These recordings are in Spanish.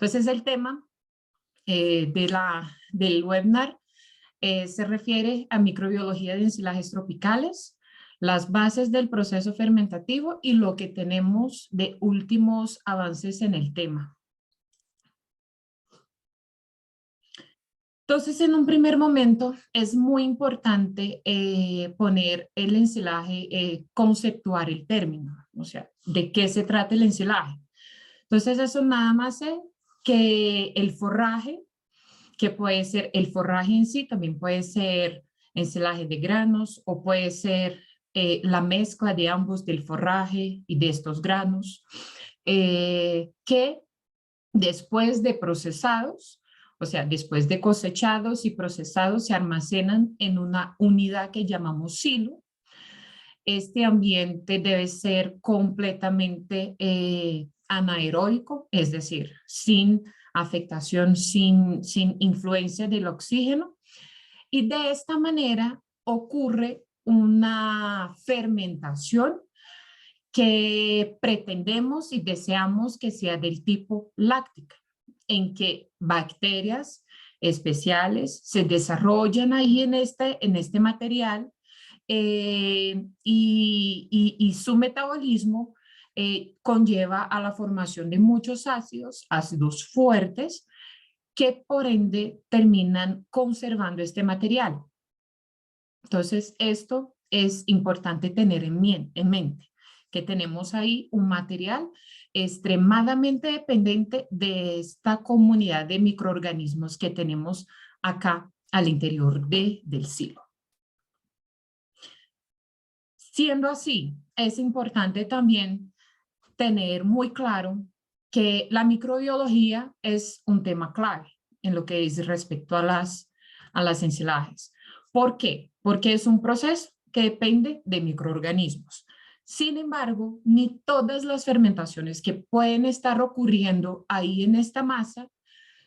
Entonces el tema del webinar se refiere a microbiología de ensilajes tropicales, las bases del proceso fermentativo y lo que tenemos de últimos avances en el tema. Entonces, en un primer momento es muy importante poner el ensilaje, conceptuar el término, o sea, de qué se trata el ensilaje. Entonces, eso nada más es que el forraje, que puede ser el forraje en sí, también puede ser ensilaje de granos o puede ser la mezcla de ambos del forraje y de estos granos, que después de procesados, o sea, después de cosechados y procesados, se almacenan en una unidad que llamamos silo. Este ambiente debe ser completamente anaeróbico, es decir, sin afectación, sin influencia del oxígeno. Y de esta manera ocurre una fermentación que pretendemos y deseamos que sea del tipo láctica, en que bacterias especiales se desarrollan ahí en este material y su metabolismo conlleva a la formación de muchos ácidos fuertes, que por ende terminan conservando este material. Entonces, esto es importante tener en mente, que tenemos ahí un material extremadamente dependiente de esta comunidad de microorganismos que tenemos acá al interior del silo. Siendo así, es importante también tener muy claro que la microbiología es un tema clave en lo que es respecto a las ensilajes. ¿Por qué? Porque es un proceso que depende de microorganismos. Sin embargo, ni todas las fermentaciones que pueden estar ocurriendo ahí en esta masa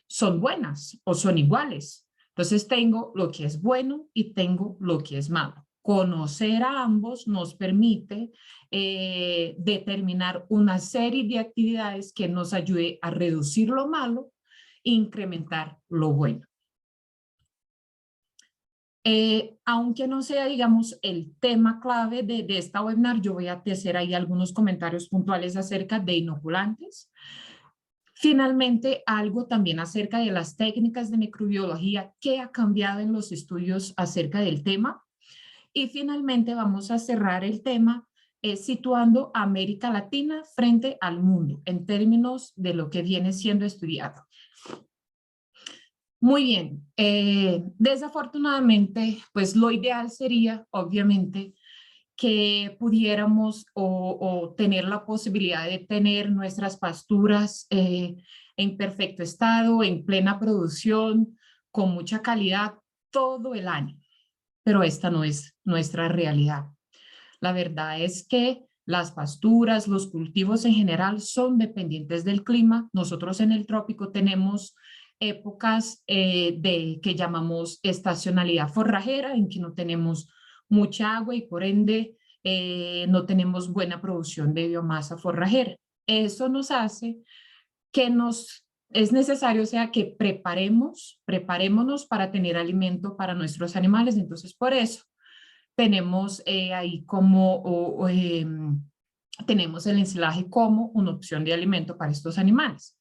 son buenas o son iguales. Entonces tengo lo que es bueno y tengo lo que es malo. Conocer a ambos nos permite determinar una serie de actividades que nos ayude a reducir lo malo e incrementar lo bueno. Aunque no sea, digamos, el tema clave de esta webinar, yo voy a hacer ahí algunos comentarios puntuales acerca de inoculantes. Finalmente, algo también acerca de las técnicas de microbiología que ha cambiado en los estudios acerca del tema. Y finalmente vamos a cerrar el tema situando a América Latina frente al mundo en términos de lo que viene siendo estudiado. Muy bien, desafortunadamente, pues lo ideal sería, obviamente, que pudiéramos o tener la posibilidad de tener nuestras pasturas en perfecto estado, en plena producción, con mucha calidad todo el año. Pero esta no es nuestra realidad. La verdad es que las pasturas, los cultivos en general son dependientes del clima. Nosotros en el trópico tenemos épocas que llamamos estacionalidad forrajera, en que no tenemos mucha agua y por ende no tenemos buena producción de biomasa forrajera. Eso nos hace que es necesario, o sea, que preparémonos para tener alimento para nuestros animales. Entonces, por eso tenemos ahí tenemos el ensilaje como una opción de alimento para estos animales.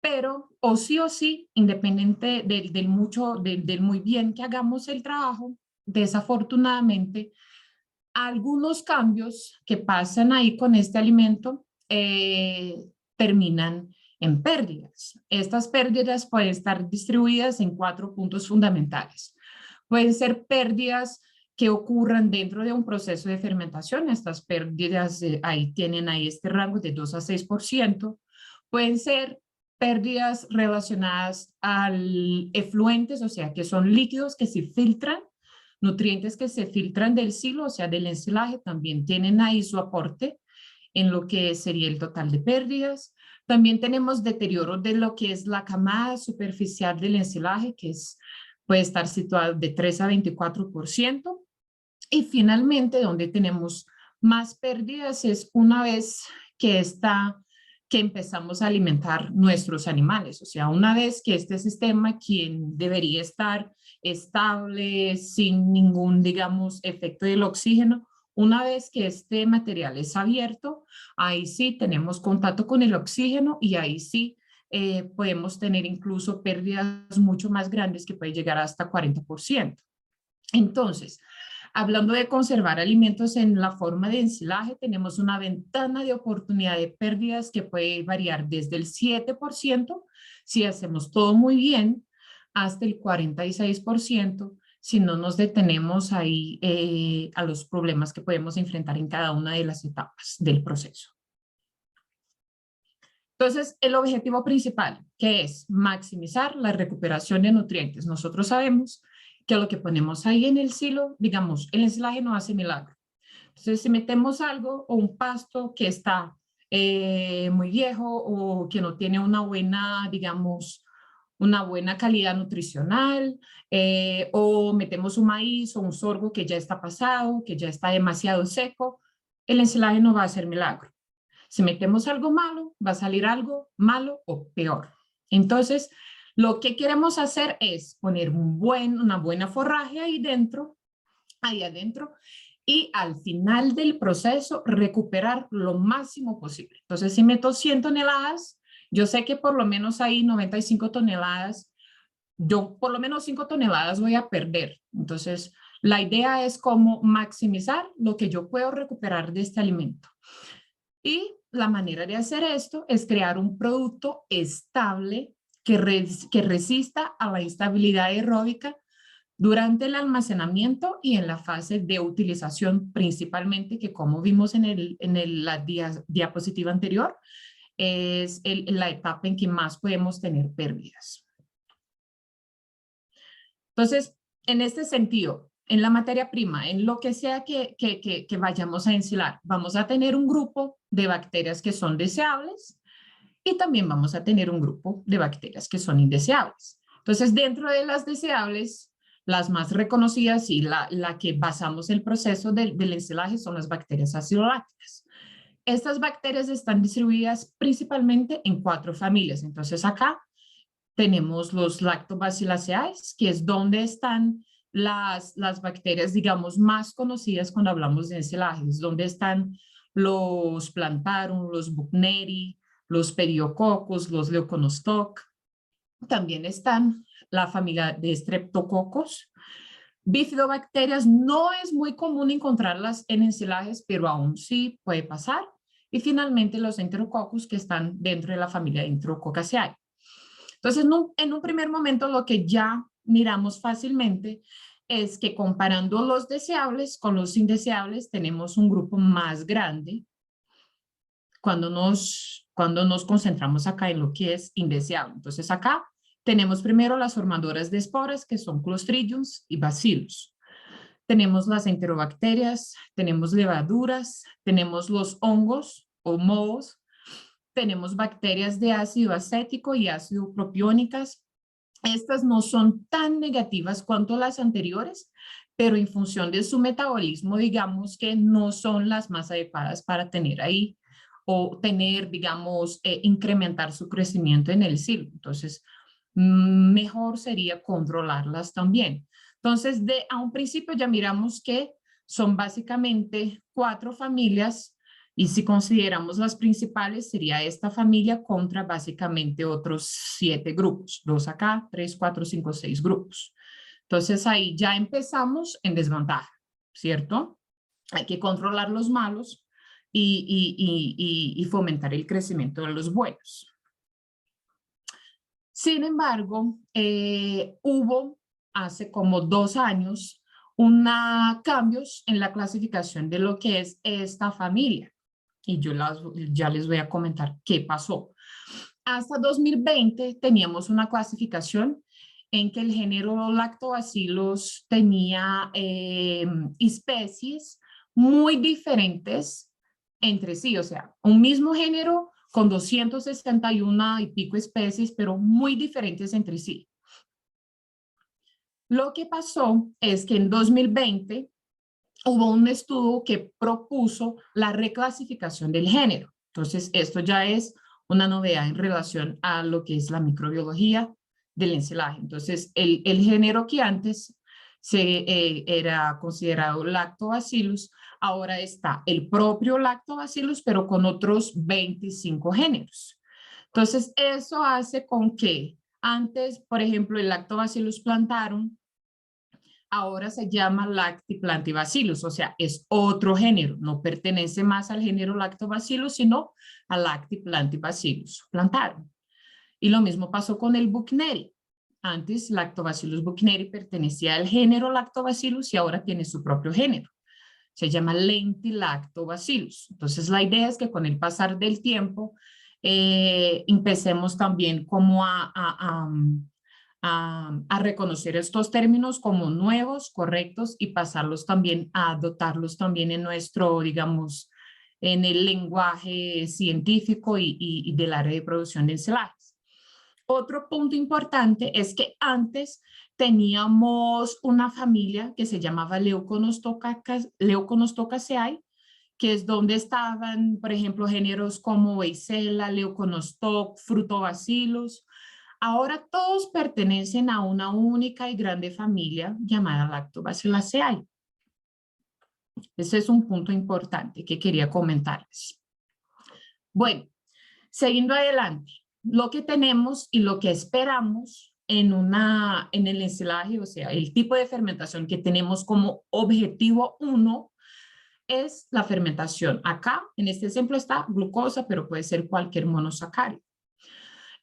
Pero o sí, independiente del muy bien que hagamos el trabajo, desafortunadamente, algunos cambios que pasan ahí con este alimento terminan en pérdidas. Estas pérdidas pueden estar distribuidas en 4 puntos fundamentales. Pueden ser pérdidas que ocurran dentro de un proceso de fermentación. Estas pérdidas tienen ahí este rango de 2 a 6%. Pueden ser pérdidas relacionadas al efluentes, o sea, que son líquidos que se filtran, nutrientes que se filtran del silo, o sea, del ensilaje, también tienen ahí su aporte en lo que sería el total de pérdidas. También tenemos deterioro de lo que es la camada superficial del ensilaje, que puede estar situado de 3 a 24%. Y finalmente, donde tenemos más pérdidas es una vez que esta que empezamos a alimentar nuestros animales. O sea, una vez que este sistema, quien debería estar estable, sin ningún, digamos, efecto del oxígeno, una vez que este material es abierto, ahí sí tenemos contacto con el oxígeno y ahí sí podemos tener incluso pérdidas mucho más grandes que pueden llegar hasta 40%. Entonces, hablando de conservar alimentos en la forma de ensilaje, tenemos una ventana de oportunidad de pérdidas que puede variar desde el 7% si hacemos todo muy bien, hasta el 46% si no nos detenemos ahí a los problemas que podemos enfrentar en cada una de las etapas del proceso. Entonces, el objetivo principal, que es maximizar la recuperación de nutrientes. Nosotros sabemos que lo que ponemos ahí en el silo, digamos, el ensilaje no hace milagro. Entonces, si metemos algo o un pasto que está muy viejo o que no tiene una buena, digamos, una buena calidad nutricional, o metemos un maíz o un sorgo que ya está pasado, que ya está demasiado seco, el ensilaje no va a hacer milagro. Si metemos algo malo, va a salir algo malo o peor. Entonces, lo que queremos hacer es poner una buena forraje ahí adentro, y al final del proceso recuperar lo máximo posible. Entonces, si meto 100 toneladas, yo sé que por lo menos hay 95 toneladas, yo por lo menos 5 toneladas voy a perder. Entonces, la idea es cómo maximizar lo que yo puedo recuperar de este alimento. Y la manera de hacer esto es crear un producto estable que resista a la instabilidad aeróbica durante el almacenamiento y en la fase de utilización principalmente, que como vimos en la diapositiva anterior, es la etapa en que más podemos tener pérdidas. Entonces, en este sentido, en la materia prima, en lo que sea que vayamos a ensilar, vamos a tener un grupo de bacterias que son deseables y también vamos a tener un grupo de bacterias que son indeseables. Entonces, dentro de las deseables, las más reconocidas y la que basamos el proceso del ensilaje son las bacterias acidolácticas. Estas bacterias están distribuidas principalmente en 4 familias. Entonces, acá tenemos los lactobacilliaceae, que es donde están las bacterias, digamos, más conocidas cuando hablamos de ensilajes, donde están los plantarum, los buchneri, los pediococcus, los leuconostoc. También están la familia de streptococcus. Bifidobacterias no es muy común encontrarlas en ensilajes, pero aún sí puede pasar. Y finalmente los enterococcus, que están dentro de la familia de Enterococcaceae. Entonces, en un primer momento, lo que ya miramos fácilmente es que comparando los deseables con los indeseables, tenemos un grupo más grande cuando nos concentramos acá en lo que es indeseable. Entonces, acá tenemos primero las formadoras de esporas, que son Clostridiums y Bacillus. Tenemos las enterobacterias, tenemos levaduras, tenemos los hongos o mohos, tenemos bacterias de ácido acético y ácido propiónicas. Estas no son tan negativas cuanto las anteriores, pero en función de su metabolismo, digamos que no son las más adecuadas para tener ahí o tener, digamos, incrementar su crecimiento en el silo. Entonces, mejor sería controlarlas también. Entonces, a un principio ya miramos que son básicamente 4 familias y si consideramos las principales, sería esta familia contra básicamente otros 7 grupos, 2 acá, 3, 4, 5, 6 grupos. Entonces ahí ya empezamos en desventaja, ¿cierto? Hay que controlar los malos y fomentar el crecimiento de los buenos. Sin embargo, hubo hace como 2 años cambios en la clasificación de lo que es esta familia. Y yo ya les voy a comentar qué pasó. Hasta 2020 teníamos una clasificación en que el género Lactobacillus tenía especies muy diferentes entre sí, o sea, un mismo género con 261 y pico especies, pero muy diferentes entre sí. Lo que pasó es que en 2020 hubo un estudio que propuso la reclasificación del género. Entonces, esto ya es una novedad en relación a lo que es la microbiología del ensilaje. Entonces, el género que antes era considerado Lactobacillus, ahora está el propio Lactobacillus, pero con otros 25 géneros. Entonces, eso hace con que antes, por ejemplo, el Lactobacillus plantarum, ahora se llama Lactobacillus, o sea, es otro género, no pertenece más al género Lactobacillus, sino al Lactobacillus plantarum. Y lo mismo pasó con el Buchneri. Antes, Lactobacillus buchneri pertenecía al género Lactobacillus y ahora tiene su propio género. Se llama Lentilactobacillus. Entonces, la idea es que con el pasar del tiempo empecemos también como a reconocer estos términos como nuevos, correctos y pasarlos también a adoptarlos también en nuestro, digamos, en el lenguaje científico y del área de producción de ensaladas. Otro punto importante es que antes teníamos una familia que se llamaba Leuconostocaceae, que es donde estaban, por ejemplo, géneros como Weissella, Leuconostoc, Fructobacillus. Ahora todos pertenecen a una única y grande familia llamada Lactobacilliaceae. Ese es un punto importante que quería comentarles. Bueno, siguiendo adelante, lo que tenemos y lo que esperamos en el ensilaje, o sea, el tipo de fermentación que tenemos como objetivo 1 es la fermentación. Acá, en este ejemplo, está glucosa, pero puede ser cualquier monosacárido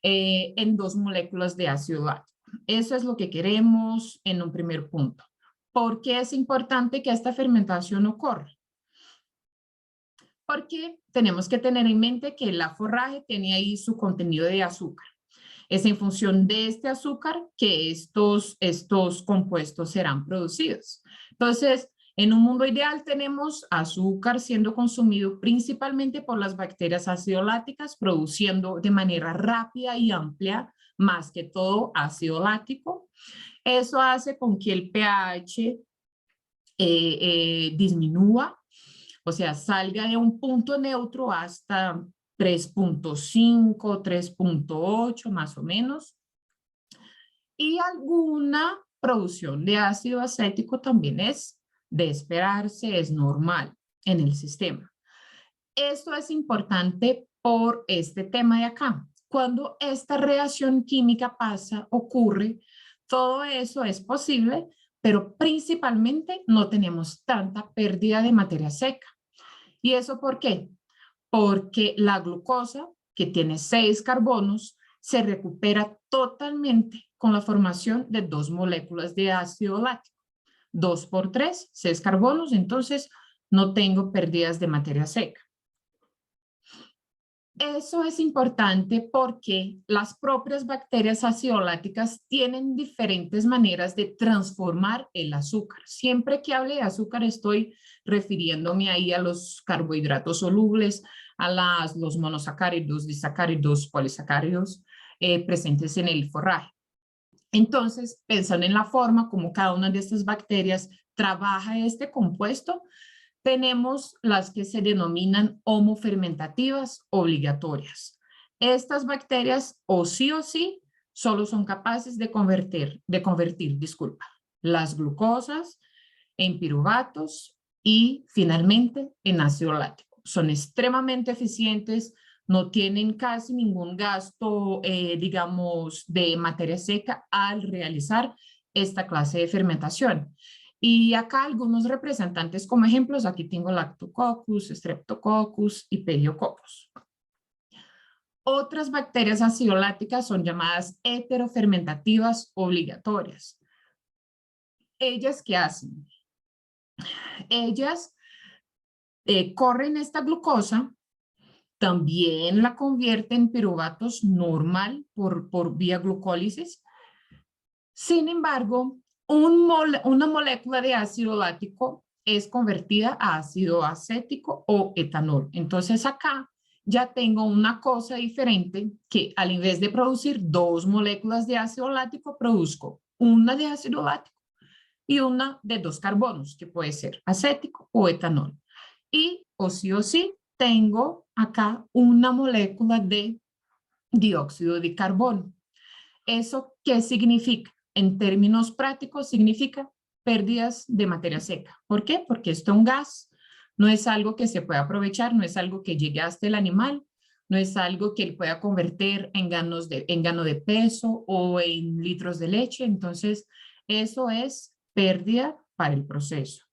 en 2 moléculas de ácido láctico. Eso es lo que queremos en un primer punto. ¿Por qué es importante que esta fermentación ocurra? Porque tenemos que tener en mente que la forraje tiene ahí su contenido de azúcar. Es en función de este azúcar que estos compuestos serán producidos. Entonces, en un mundo ideal tenemos azúcar siendo consumido principalmente por las bacterias ácido-lácticas, produciendo de manera rápida y amplia, más que todo ácido láctico. Eso hace con que el pH disminuya, o sea, salga de un punto neutro hasta 3.5, 3.8 más o menos. Y alguna producción de ácido acético también es de esperarse, es normal en el sistema. Esto es importante por este tema de acá. Cuando esta reacción química ocurre, todo eso es posible, pero principalmente no tenemos tanta pérdida de materia seca. ¿Y eso por qué? Porque la glucosa, que tiene 6 carbonos, se recupera totalmente con la formación de 2 moléculas de ácido láctico. 2 por 3, 6 carbonos, entonces no tengo pérdidas de materia seca. Eso es importante porque las propias bacterias acidolácticas tienen diferentes maneras de transformar el azúcar. Siempre que hable de azúcar estoy refiriéndome ahí a los carbohidratos solubles, a los monosacáridos, disacáridos, polisacáridos presentes en el forraje. Entonces, pensando en la forma como cada una de estas bacterias trabaja este compuesto, tenemos las que se denominan homofermentativas obligatorias. Estas bacterias o sí solo son capaces de convertir, las glucosas en piruvatos y finalmente en ácido láctico. Son extremadamente eficientes, no tienen casi ningún gasto, digamos, de materia seca al realizar esta clase de fermentación. Y acá algunos representantes como ejemplos, aquí tengo Lactococcus, Streptococcus y Pediococcus. Otras bacterias acidolácticas son llamadas heterofermentativas obligatorias. ¿Ellas qué hacen? Ellas corren esta glucosa, también la convierten en piruvatos normal por vía glucólisis. Sin embargo, una molécula de ácido láctico es convertida a ácido acético o etanol. Entonces acá ya tengo una cosa diferente que al invés de producir 2 moléculas de ácido láctico, produzco una de ácido láctico y una de 2 carbonos, que puede ser acético o etanol. Y o sí tengo acá una molécula de dióxido de carbono. ¿Eso qué significa? En términos prácticos significa pérdidas de materia seca. ¿Por qué? Porque esto es un gas, no es algo que se pueda aprovechar, no es algo que llegue hasta el animal, no es algo que él pueda convertir en gano de peso o en litros de leche. Entonces, eso es pérdida para el proceso.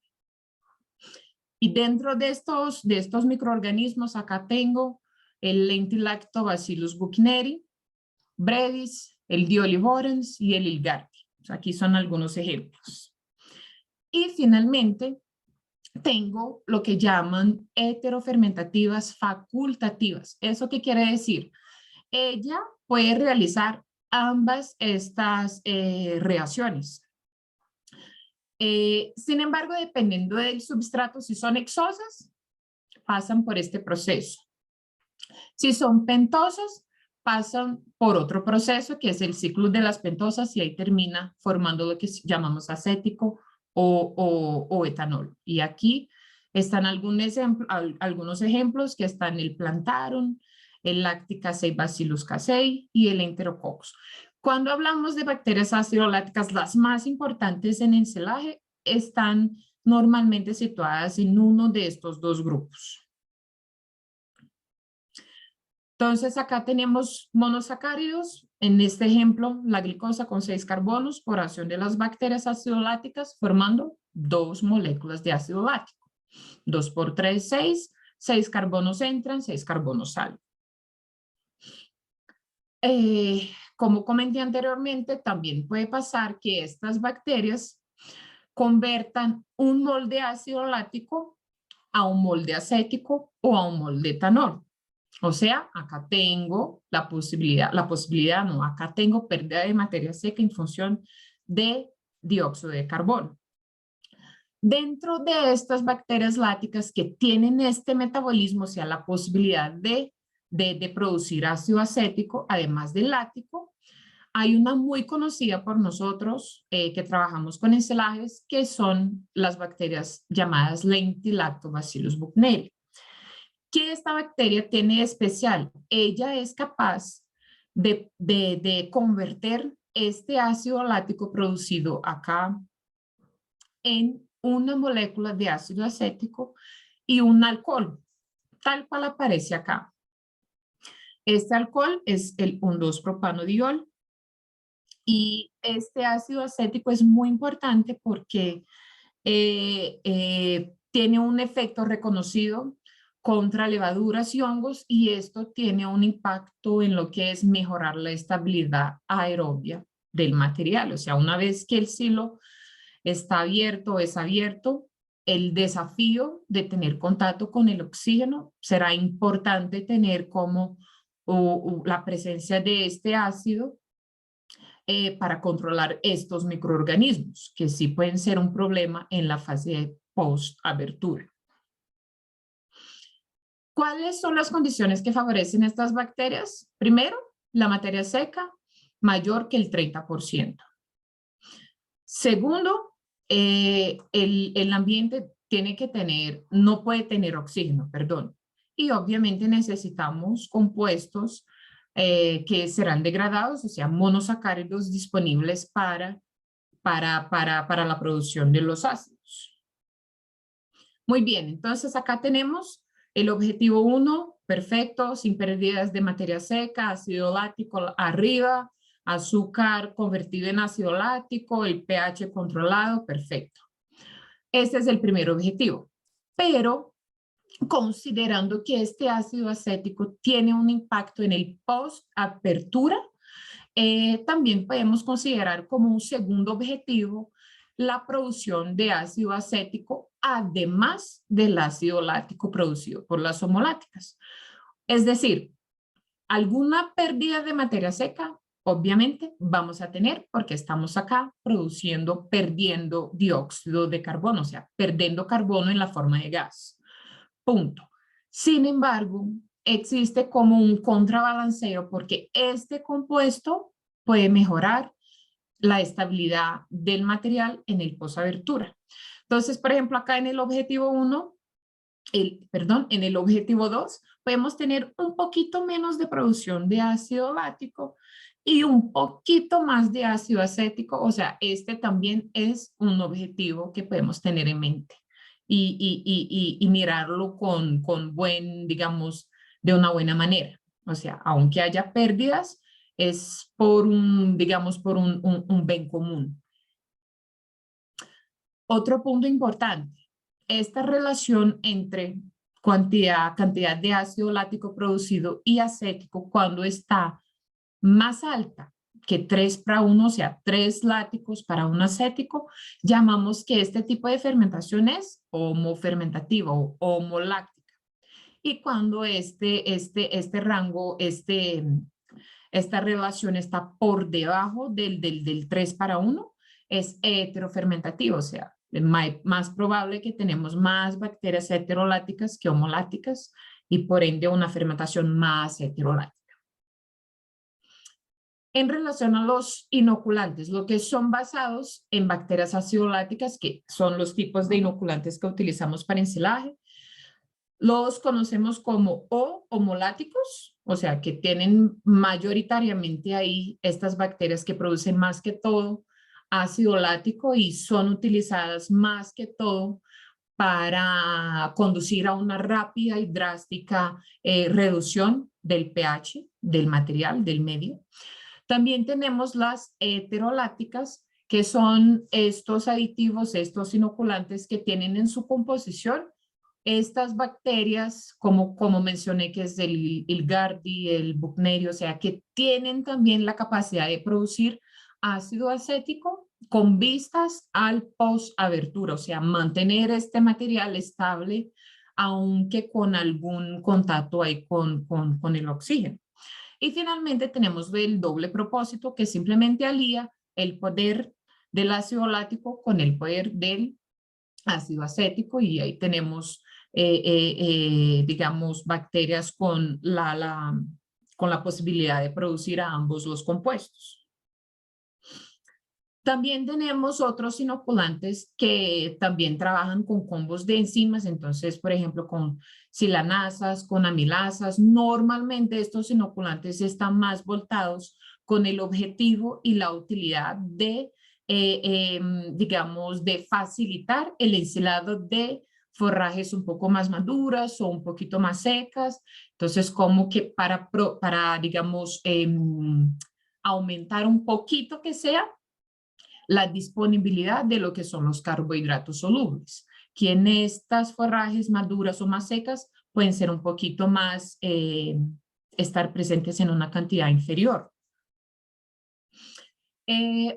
Y dentro de estos microorganismos, acá tengo el Lentilactobacillus buchneri, brevis, el Diolivorans y el Ilgardi. Aquí son algunos ejemplos. Y finalmente, tengo lo que llaman heterofermentativas facultativas. ¿Eso qué quiere decir? Ella puede realizar ambas estas reacciones. Sin embargo, dependiendo del substrato, si son hexosas, pasan por este proceso. Si son pentosas, pasan por otro proceso que es el ciclo de las pentosas y ahí termina formando lo que llamamos acético o etanol. Y aquí están algunos ejemplos que están el plantarum, el Lactic Bacillus casei y el Enterococcus. Cuando hablamos de bacterias ácido-lácticas, las más importantes en enselaje están normalmente situadas en uno de estos dos grupos. Entonces acá tenemos monosacáridos, en este ejemplo la glicosa con 6 carbonos por acción de las bacterias ácido-lácticas formando 2 moléculas de ácido láctico. 2 por 3, 6, 6 carbonos entran, 6 carbonos salen. Como comenté anteriormente, también puede pasar que estas bacterias convertan un mol de ácido láctico a un mol de acético o a un mol de etanol. O sea, acá tengo acá tengo pérdida de materia seca en función de dióxido de carbono. Dentro de estas bacterias lácticas que tienen este metabolismo, o sea, la posibilidad de producir ácido acético, además del láctico, hay una muy conocida por nosotros que trabajamos con enselajes, que son las bacterias llamadas Lentilactobacillus buchneri. ¿Qué esta bacteria tiene de especial? Ella es capaz de convertir este ácido láctico producido acá en una molécula de ácido acético y un alcohol, tal cual aparece acá. Este alcohol es el 1,2-propanodiol y este ácido acético es muy importante porque tiene un efecto reconocido contra levaduras y hongos y esto tiene un impacto en lo que es mejorar la estabilidad aerobia del material. O sea, una vez que el silo está abierto o es abierto, el desafío de tener contacto con el oxígeno será importante tener como la presencia de este ácido para controlar estos microorganismos, que sí pueden ser un problema en la fase de post-abertura. ¿Cuáles son las condiciones que favorecen estas bacterias? Primero, la materia seca mayor que el 30%. Segundo, el ambiente no puede tener oxígeno, perdón. Y obviamente necesitamos compuestos que serán degradados, o sea, monosacáridos disponibles para la producción de los ácidos. Muy bien, entonces acá tenemos el objetivo 1, perfecto, sin pérdidas de materia seca, ácido láctico arriba, azúcar convertido en ácido láctico, el pH controlado, perfecto. Este es el primer objetivo, pero considerando que este ácido acético tiene un impacto en el post-apertura, también podemos considerar como un segundo objetivo la producción de ácido acético, además del ácido láctico producido por las homoláticas. Es decir, alguna pérdida de materia seca, obviamente vamos a tener porque estamos acá perdiendo dióxido de carbono, o sea, perdiendo carbono en la forma de gas. Punto. Sin embargo, existe como un contrabalanceo porque este compuesto puede mejorar la estabilidad del material en el posabertura. Entonces, por ejemplo, acá en el objetivo 1, en el objetivo 2, podemos tener un poquito menos de producción de ácido láctico y un poquito más de ácido acético. O sea, este también es un objetivo que podemos tener en mente y mirarlo con buen, digamos, de una buena manera. O sea, aunque haya pérdidas, es por un, digamos, por un bien común. Otro punto importante, esta relación entre cantidad de ácido láctico producido y acético cuando está más alta que 3 para 1, o sea, 3 lácticos para 1 acético, llamamos que este tipo de fermentación es homofermentativa o homoláctica. Y cuando este rango, esta relación está por debajo del 3 para 1, es heterofermentativo, o sea, más probable que tenemos más bacterias heterolácticas que homolácticas y por ende una fermentación más heteroláctica. En relación a los inoculantes, lo que son basados en bacterias acidolácticas, que son los tipos de inoculantes que utilizamos para ensilaje, los conocemos como homoláticos, o sea, que tienen mayoritariamente ahí estas bacterias que producen más que todo ácido láctico y son utilizadas más que todo para conducir a una rápida y drástica reducción del pH del material, del medio. También tenemos las heterolácticas, que son estos aditivos, estos inoculantes que tienen en su composición estas bacterias, como mencioné, que es el Gardi, el Bucnerio, o sea, que tienen también la capacidad de producir ácido acético con vistas al post-abertura, o sea, mantener este material estable, aunque con algún contacto ahí con el oxígeno. Y finalmente tenemos el doble propósito, que simplemente alía el poder del ácido láctico con el poder del ácido acético y ahí tenemos, digamos, bacterias con la posibilidad de producir a ambos los compuestos. También tenemos otros inoculantes que también trabajan con combos de enzimas, entonces, por ejemplo, con silanasas, con amilasas. Normalmente estos inoculantes están más voltados con el objetivo y la utilidad de, digamos, de facilitar el ensilado de forrajes un poco más maduras o un poquito más secas. Entonces, como que para digamos, aumentar un poquito que sea la disponibilidad de lo que son los carbohidratos solubles, que en estas forrajes maduras o más secas pueden ser un poquito más, estar presentes en una cantidad inferior.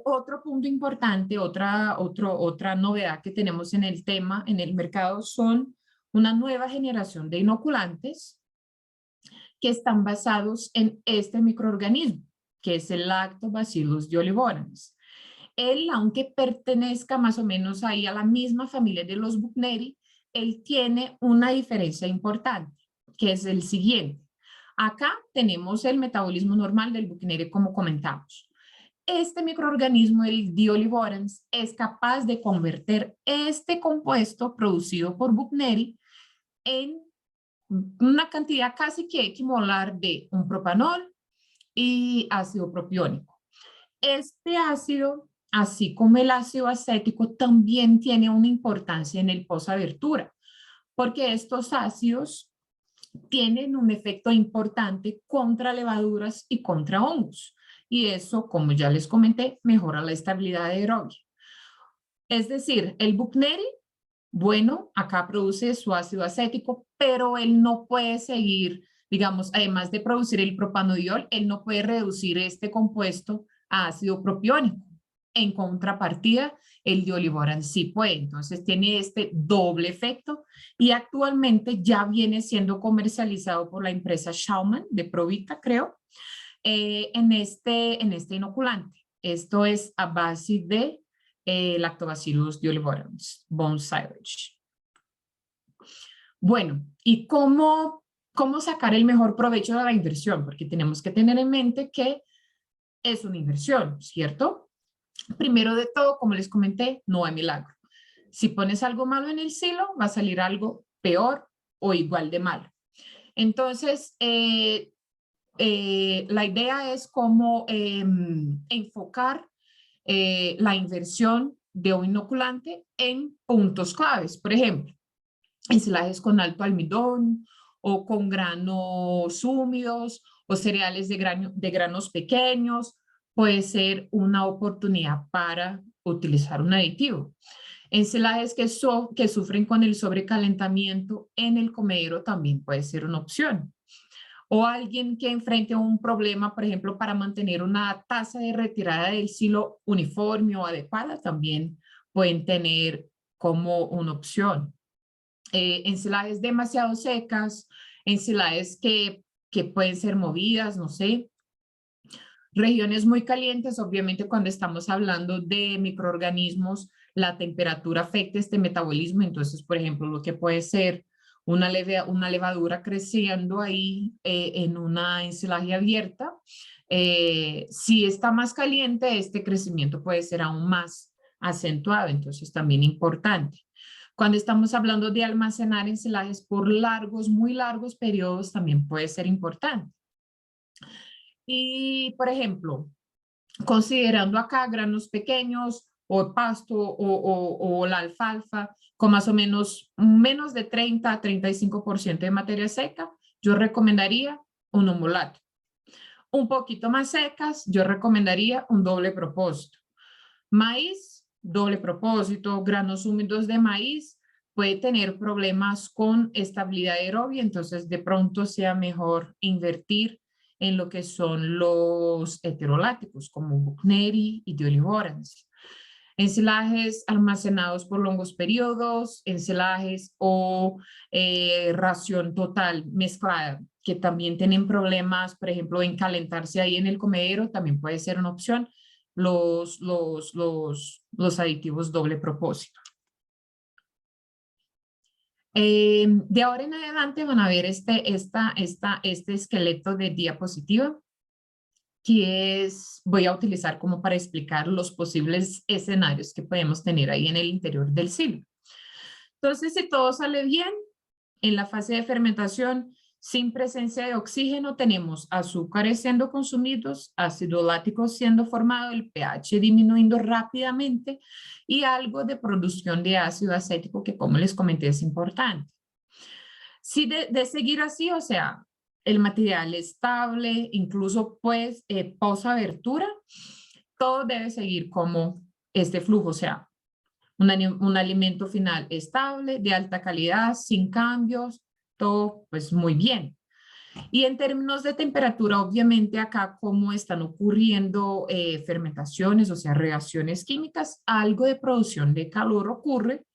Otro punto importante, otra novedad que tenemos en el tema, en el mercado, son una nueva generación de inoculantes que están basados en este microorganismo, que es el Lactobacillus diolivorans. Él, aunque pertenezca más o menos ahí a la misma familia de los Buchneri, él tiene una diferencia importante, que es el siguiente. Acá tenemos el metabolismo normal del Buchneri, como comentamos. Este microorganismo, el diolivorans, es capaz de convertir este compuesto producido por Buchneri en una cantidad casi que equimolar de un propanol y ácido propiónico. Este ácido, así como el ácido acético, también tiene una importancia en el posabertura, porque estos ácidos tienen un efecto importante contra levaduras y contra hongos. Y eso, como ya les comenté, mejora la estabilidad aerobia. Es decir, el Buchneri, bueno, acá produce su ácido acético, pero él no puede seguir, digamos, además de producir el propanodiol, él no puede reducir este compuesto a ácido propiónico. En contrapartida, el diolivorans sí puede. Entonces tiene este doble efecto y actualmente ya viene siendo comercializado por la empresa Schaumann de Provita, creo, en este inoculante. Esto es a base de Lactobacillus diolivorans, bone silage. Bueno, ¿y cómo sacar el mejor provecho de la inversión? Porque tenemos que tener en mente que es una inversión, ¿cierto? Primero de todo, como les comenté, no hay milagro. Si pones algo malo en el silo, va a salir algo peor o igual de malo. Entonces, la idea es cómo enfocar la inversión de un inoculante en puntos claves. Por ejemplo, ensilajes con alto almidón o con granos húmedos o cereales de granos pequeños. Puede ser una oportunidad para utilizar un aditivo. Ensilajes que sufren con el sobrecalentamiento en el comedero también puede ser una opción. O alguien que enfrente un problema, por ejemplo, para mantener una tasa de retirada del silo uniforme o adecuada, también pueden tener como una opción. Ensilajes demasiado secas, ensilajes que pueden ser movidas, no sé. Regiones muy calientes, obviamente cuando estamos hablando de microorganismos, la temperatura afecta este metabolismo, entonces, por ejemplo, lo que puede ser una levadura creciendo ahí en una ensilaje abierta, si está más caliente, este crecimiento puede ser aún más acentuado, entonces también importante. Cuando estamos hablando de almacenar ensilajes por largos, muy largos periodos, también puede ser importante. Y, por ejemplo, considerando acá granos pequeños o pasto o la alfalfa con más o menos de 30 a 35% de materia seca, yo recomendaría un humulato. Un poquito más secas, yo recomendaría un doble propósito. Maíz, doble propósito, granos húmedos de maíz, puede tener problemas con estabilidad aerobia, entonces de pronto sea mejor invertir en lo que son los heteroláticos, como Buchneri y Diolivorans. Ensilajes almacenados por longos periodos, ensilajes o ración total mezclada, que también tienen problemas, por ejemplo, en calentarse ahí en el comedero, también puede ser una opción. Los aditivos doble propósito. De ahora en adelante van a ver este esqueleto de diapositiva que voy a utilizar como para explicar los posibles escenarios que podemos tener ahí en el interior del silo. Entonces, si todo sale bien, en la fase de fermentación, sin presencia de oxígeno, tenemos azúcares siendo consumidos, ácido láctico siendo formado, el pH disminuyendo rápidamente y algo de producción de ácido acético que, como les comenté, es importante. Si de seguir así, o sea, el material estable, incluso pues post-abertura, todo debe seguir como este flujo, o sea, un alimento final estable, de alta calidad, sin cambios, todo pues muy bien. Y en términos de temperatura, obviamente acá como están ocurriendo fermentaciones, o sea, reacciones químicas, algo de producción de calor ocurre,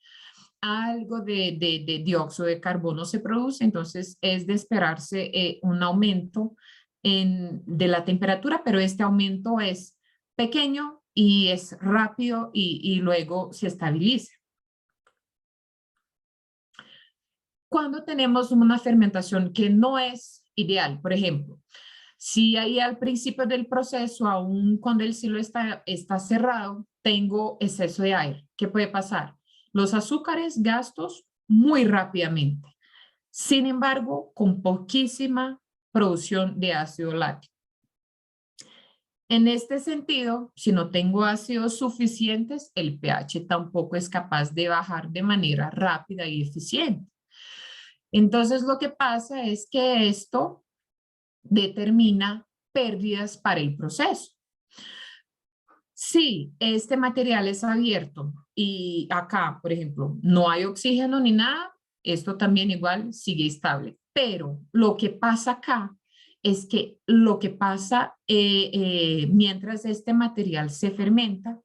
algo de dióxido de carbono se produce, entonces es de esperarse un aumento de la temperatura, pero este aumento es pequeño y es rápido y luego se estabiliza. Cuando tenemos una fermentación que no es ideal, por ejemplo, si ahí al principio del proceso, aún cuando el silo está cerrado, tengo exceso de aire, ¿qué puede pasar? Los azúcares gastos muy rápidamente. Sin embargo, con poquísima producción de ácido láctico. En este sentido, si no tengo ácidos suficientes, el pH tampoco es capaz de bajar de manera rápida y eficiente. Entonces, lo que pasa es que esto determina pérdidas para el proceso. Si este material es abierto y acá, por ejemplo, no hay oxígeno ni nada, esto también igual sigue estable. Pero lo que pasa acá es que lo que pasa mientras este material se fermenta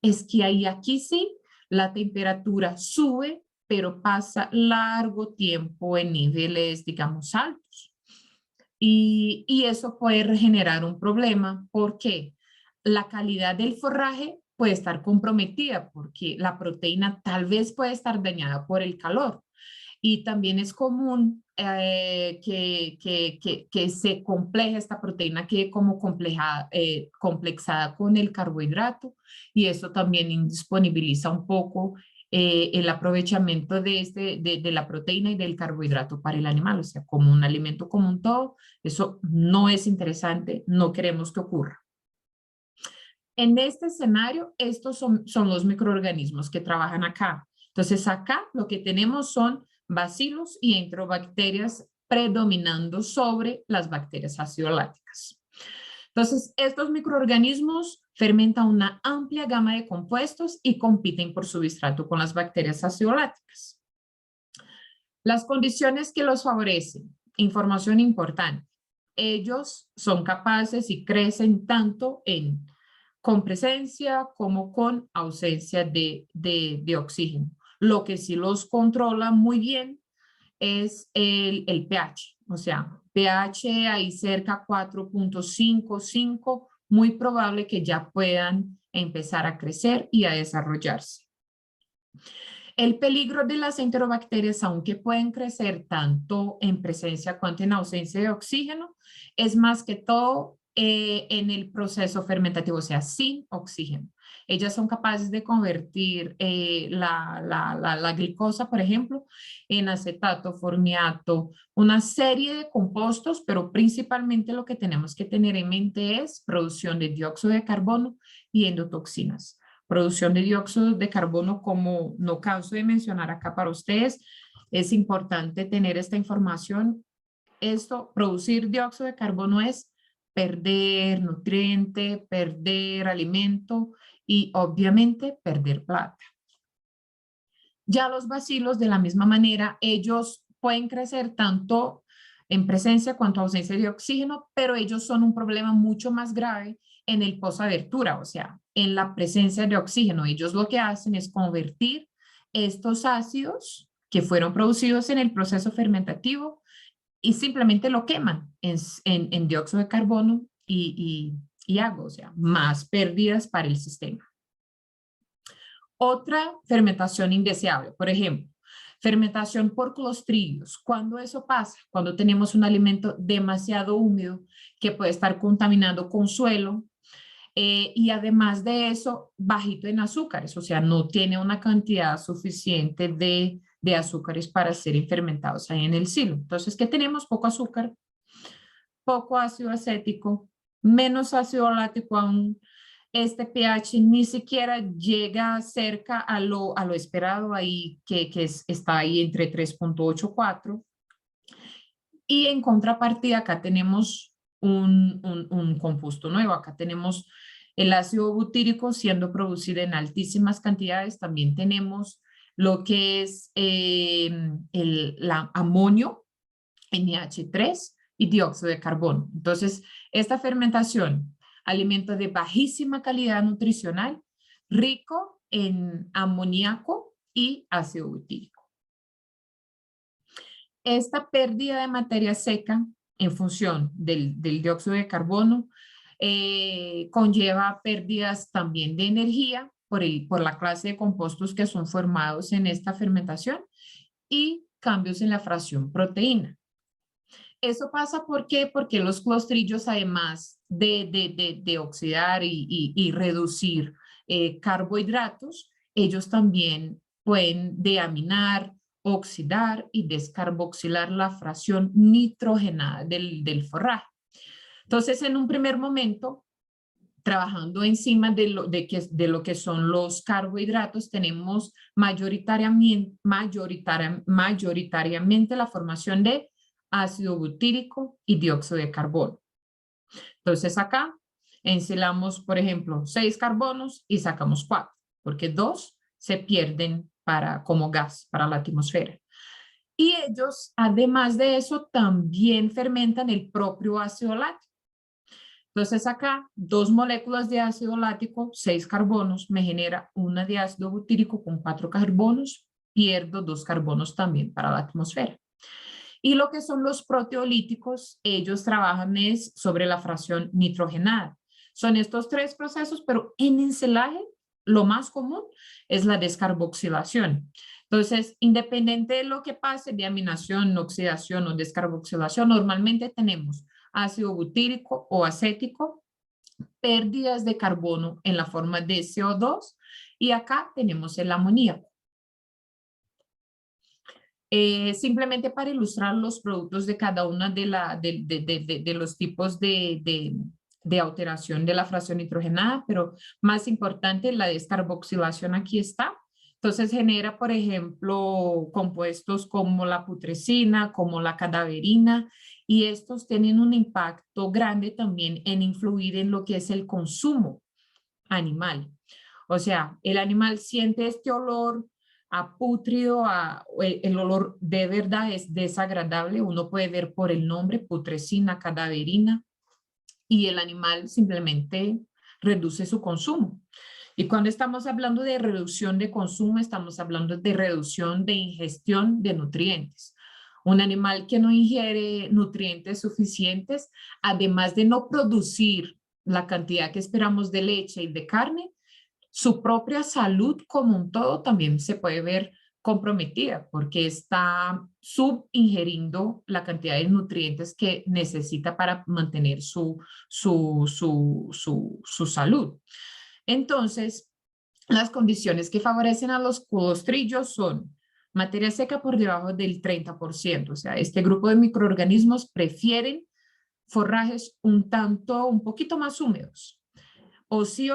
es que ahí aquí sí la temperatura sube, pero pasa largo tiempo en niveles, digamos, altos. Y eso puede generar un problema porque la calidad del forraje puede estar comprometida porque la proteína tal vez puede estar dañada por el calor. Y también es común que se compleje esta proteína, quede como complexada con el carbohidrato y eso también indisponibiliza un poco el aprovechamiento de la proteína y del carbohidrato para el animal, o sea, como un alimento como un todo. Eso no es interesante, no queremos que ocurra. En este escenario, estos son los microorganismos que trabajan acá. Entonces, acá lo que tenemos son bacilos y enterobacterias predominando sobre las bacterias acidoláticas. Entonces, estos microorganismos fermentan una amplia gama de compuestos y compiten por substrato con las bacterias acidoláticas. Las condiciones que los favorecen, información importante. Ellos son capaces y crecen tanto con presencia como con ausencia de oxígeno. Lo que sí los controla muy bien es el pH, o sea, pH ahí cerca 4.55, muy probable que ya puedan empezar a crecer y a desarrollarse. El peligro de las enterobacterias, aunque pueden crecer tanto en presencia cuanto en ausencia de oxígeno, es más que todo en el proceso fermentativo, o sea, sin oxígeno. Ellas son capaces de convertir la glicosa, por ejemplo, en acetato, formiato, una serie de compuestos, pero principalmente lo que tenemos que tener en mente es producción de dióxido de carbono y endotoxinas. Producción de dióxido de carbono, como no canso de mencionar acá para ustedes, es importante tener esta información. Producir dióxido de carbono es perder nutriente, perder alimento y obviamente perder plata. Ya los bacilos, de la misma manera, ellos pueden crecer tanto en presencia cuanto ausencia de oxígeno, pero ellos son un problema mucho más grave en el posabertura, o sea, en la presencia de oxígeno. Ellos lo que hacen es convertir estos ácidos que fueron producidos en el proceso fermentativo y simplemente lo queman en dióxido de carbono y agua, o sea, más pérdidas para el sistema. Otra fermentación indeseable, por ejemplo, fermentación por clostridios. ¿Cuándo eso pasa? Cuando tenemos un alimento demasiado húmedo que puede estar contaminando con suelo y además de eso, bajito en azúcares, o sea, no tiene una cantidad suficiente de azúcares para ser fermentados ahí en el silo. Entonces, ¿qué tenemos? Poco azúcar, poco ácido acético, menos ácido láctico aún. Este pH ni siquiera llega cerca a lo esperado ahí, está ahí entre 3.84. Y en contrapartida, acá tenemos un compuesto nuevo. Acá tenemos el ácido butírico siendo producido en altísimas cantidades. También tenemos lo que es la amonio, NH3 y dióxido de carbono. Entonces, esta fermentación, alimento de bajísima calidad nutricional, rico en amoníaco y ácido butírico. Esta pérdida de materia seca en función del dióxido de carbono conlleva pérdidas también de energía por la clase de compuestos que son formados en esta fermentación y cambios en la fracción proteína. Eso pasa ¿por qué? Porque los clostrillos, además de oxidar y reducir carbohidratos, ellos también pueden deaminar, oxidar y descarboxilar la fracción nitrogenada del forraje. Entonces, en un primer momento, trabajando encima de lo que son los carbohidratos, tenemos mayoritariamente la formación de ácido butírico y dióxido de carbono. Entonces acá ensilamos, por ejemplo, 6 carbonos y sacamos 4, porque 2 se pierden como gas para la atmósfera. Y ellos, además de eso, también fermentan el propio ácido láctico. Entonces acá, 2 moléculas de ácido láctico, 6 carbonos, me genera una de ácido butírico con 4 carbonos, pierdo 2 carbonos también para la atmósfera. Y lo que son los proteolíticos, ellos trabajan sobre la fracción nitrogenada. Son estos 3 procesos, pero en ensalaje lo más común es la descarboxilación. Entonces, independiente de lo que pase, de aminación, oxidación o descarboxilación, normalmente tenemos ácido butírico o acético, pérdidas de carbono en la forma de CO2 y acá tenemos el amoníaco. Simplemente para ilustrar los productos de cada una de los tipos de alteración de la fracción nitrogenada, pero más importante, la descarboxilación aquí está. Entonces genera, por ejemplo, compuestos como la putrescina, como la cadaverina, y estos tienen un impacto grande también en influir en lo que es el consumo animal. O sea, el animal siente este olor a pútrido, el olor de verdad es desagradable, uno puede ver por el nombre, putrescina, cadaverina, y el animal simplemente reduce su consumo. Y cuando estamos hablando de reducción de consumo, estamos hablando de reducción de ingestión de nutrientes. Un animal que no ingiere nutrientes suficientes, además de no producir la cantidad que esperamos de leche y de carne, su propia salud como un todo también se puede ver comprometida porque está subingeriendo la cantidad de nutrientes que necesita para mantener su salud. Entonces, las condiciones que favorecen a los colostrillos son materia seca por debajo del 30%, o sea, este grupo de microorganismos prefieren forrajes un poquito más húmedos, o sí,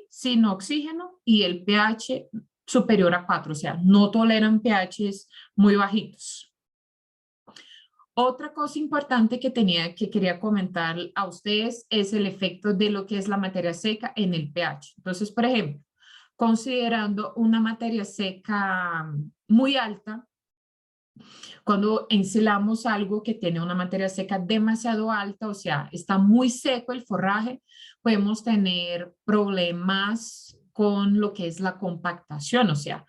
sin oxígeno y el pH superior a 4, o sea, no toleran pHs muy bajitos. Otra cosa importante que quería comentar a ustedes es el efecto de lo que es la materia seca en el pH. Entonces, por ejemplo, considerando una materia seca muy alta, cuando ensilamos algo que tiene una materia seca demasiado alta, o sea, está muy seco el forraje, podemos tener problemas con lo que es la compactación, o sea,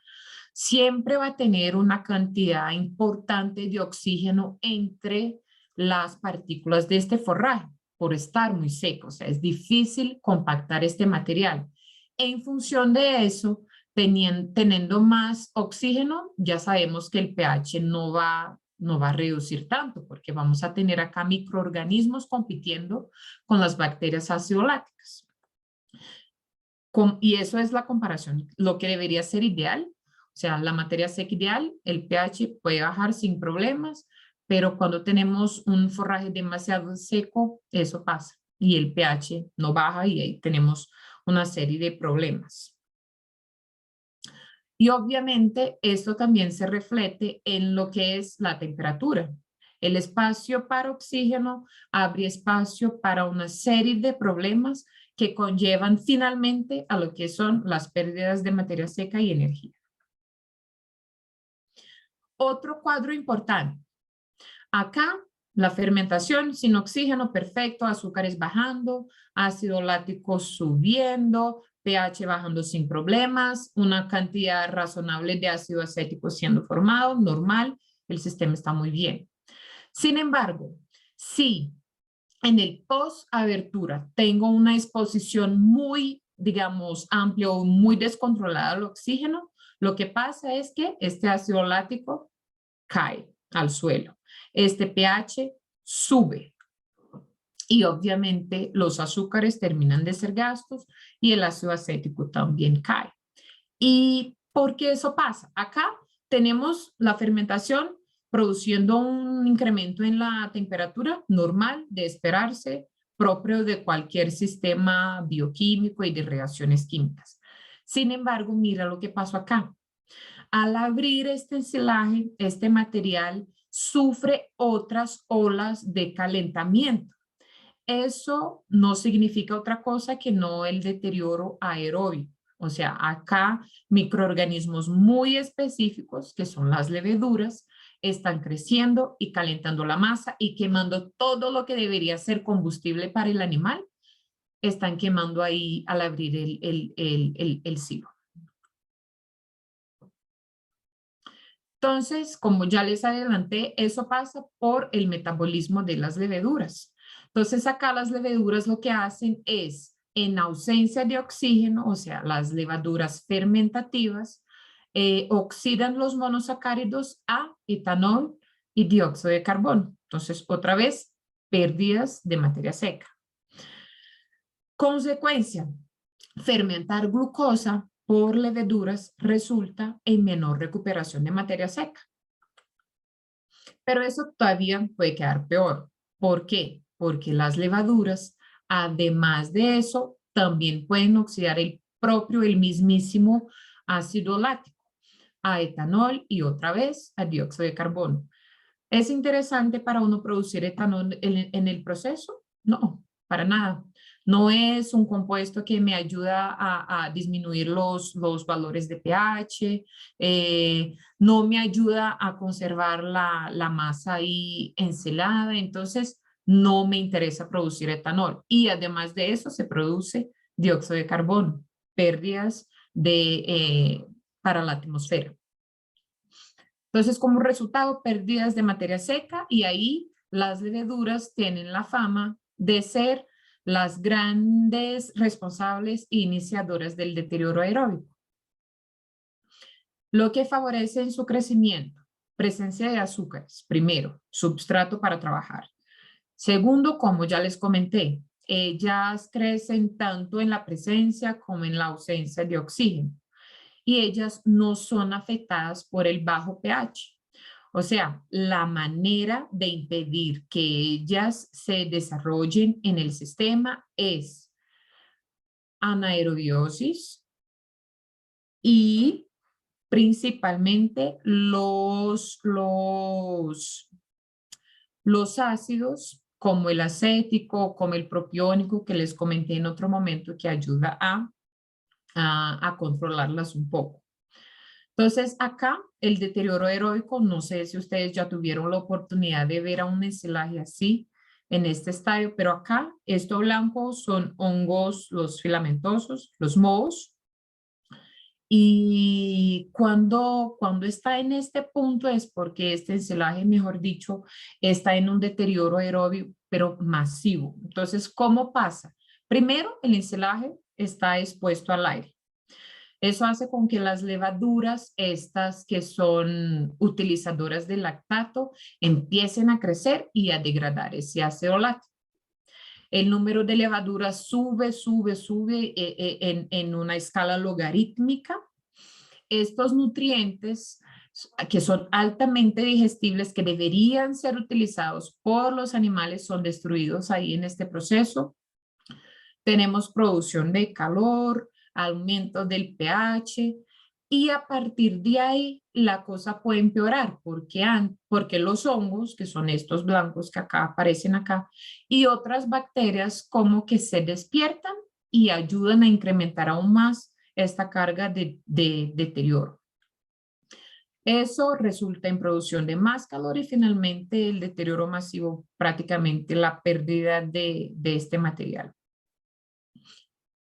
siempre va a tener una cantidad importante de oxígeno entre las partículas de este forraje por estar muy seco, o sea, es difícil compactar este material. En función de eso, teniendo más oxígeno, ya sabemos que el pH no va a reducir tanto, porque vamos a tener acá microorganismos compitiendo con las bacterias ácido-lácticas. Y eso es la comparación, lo que debería ser ideal. O sea, la materia seca ideal, el pH puede bajar sin problemas, pero cuando tenemos un forraje demasiado seco, eso pasa y el pH no baja y ahí tenemos una serie de problemas. Y obviamente esto también se refleja en lo que es la temperatura. El espacio para oxígeno abre espacio para una serie de problemas que conllevan finalmente a lo que son las pérdidas de materia seca y energía. Otro cuadro importante. Acá la fermentación sin oxígeno, perfecto, azúcares bajando, ácido láctico subiendo, pH bajando sin problemas, una cantidad razonable de ácido acético siendo formado, normal, el sistema está muy bien. Sin embargo, si en el post-abertura tengo una exposición muy, digamos, amplia o muy descontrolada al oxígeno, lo que pasa es que este ácido láctico cae al suelo. Este pH sube y obviamente los azúcares terminan de ser gastos y el ácido acético también cae. ¿Y por qué eso pasa? Acá tenemos la fermentación produciendo un incremento en la temperatura normal de esperarse, propio de cualquier sistema bioquímico y de reacciones químicas. Sin embargo, mira lo que pasó acá. Al abrir este ensilaje, este material sufre otras olas de calentamiento. Eso no significa otra cosa que no el deterioro aerobio. O sea, acá microorganismos muy específicos, que son las levaduras, están creciendo y calentando la masa y quemando todo lo que debería ser combustible para el animal, están quemando ahí al abrir el silo. Entonces, como ya les adelanté, eso pasa por el metabolismo de las levaduras. Entonces, acá las levaduras lo que hacen es, en ausencia de oxígeno, o sea, las levaduras fermentativas, oxidan los monosacáridos a etanol y dióxido de carbono. Entonces, otra vez, pérdidas de materia seca. Consecuencia, fermentar glucosa por levaduras resulta en menor recuperación de materia seca. Pero eso todavía puede quedar peor. ¿Por qué? Porque las levaduras, además de eso, también pueden oxidar el mismísimo ácido láctico a etanol y otra vez a dióxido de carbono. ¿Es interesante para uno producir etanol en el proceso? No, para nada. No es un compuesto que me ayuda a disminuir los valores de pH, no me ayuda a conservar la masa ahí encelada, entonces no me interesa producir etanol. Y además de eso se produce dióxido de carbono, pérdidas para la atmósfera. Entonces, como resultado, pérdidas de materia seca y ahí las levaduras tienen la fama de ser las grandes responsables e iniciadoras del deterioro aeróbico, lo que favorece en su crecimiento. Presencia de azúcares, primero, substrato para trabajar. Segundo, como ya les comenté, ellas crecen tanto en la presencia como en la ausencia de oxígeno y ellas no son afectadas por el bajo pH. O sea, la manera de impedir que ellas se desarrollen en el sistema es anaerobiosis y principalmente los ácidos como el acético, como el propiónico que les comenté en otro momento que ayuda a controlarlas un poco. Entonces, acá el deterioro aeróbico, no sé si ustedes ya tuvieron la oportunidad de ver a un ensilaje así en este estadio, pero acá esto blanco son hongos, los filamentosos, los mohos, y cuando está en este punto es porque este ensilaje, mejor dicho, está en un deterioro aeróbico, pero masivo. Entonces, ¿cómo pasa? Primero, el ensilaje está expuesto al aire. Eso hace con que las levaduras, estas que son utilizadoras del lactato, empiecen a crecer y a degradar ese ácido láctico. El número de levaduras sube en una escala logarítmica. Estos nutrientes que son altamente digestibles, que deberían ser utilizados por los animales, son destruidos ahí en este proceso. Tenemos producción de calor, aumento del pH y a partir de ahí la cosa puede empeorar porque los hongos, que son estos blancos que acá aparecen acá, y otras bacterias como que se despiertan y ayudan a incrementar aún más esta carga de deterioro. Eso resulta en producción de más calor y finalmente el deterioro masivo, prácticamente la pérdida de este material.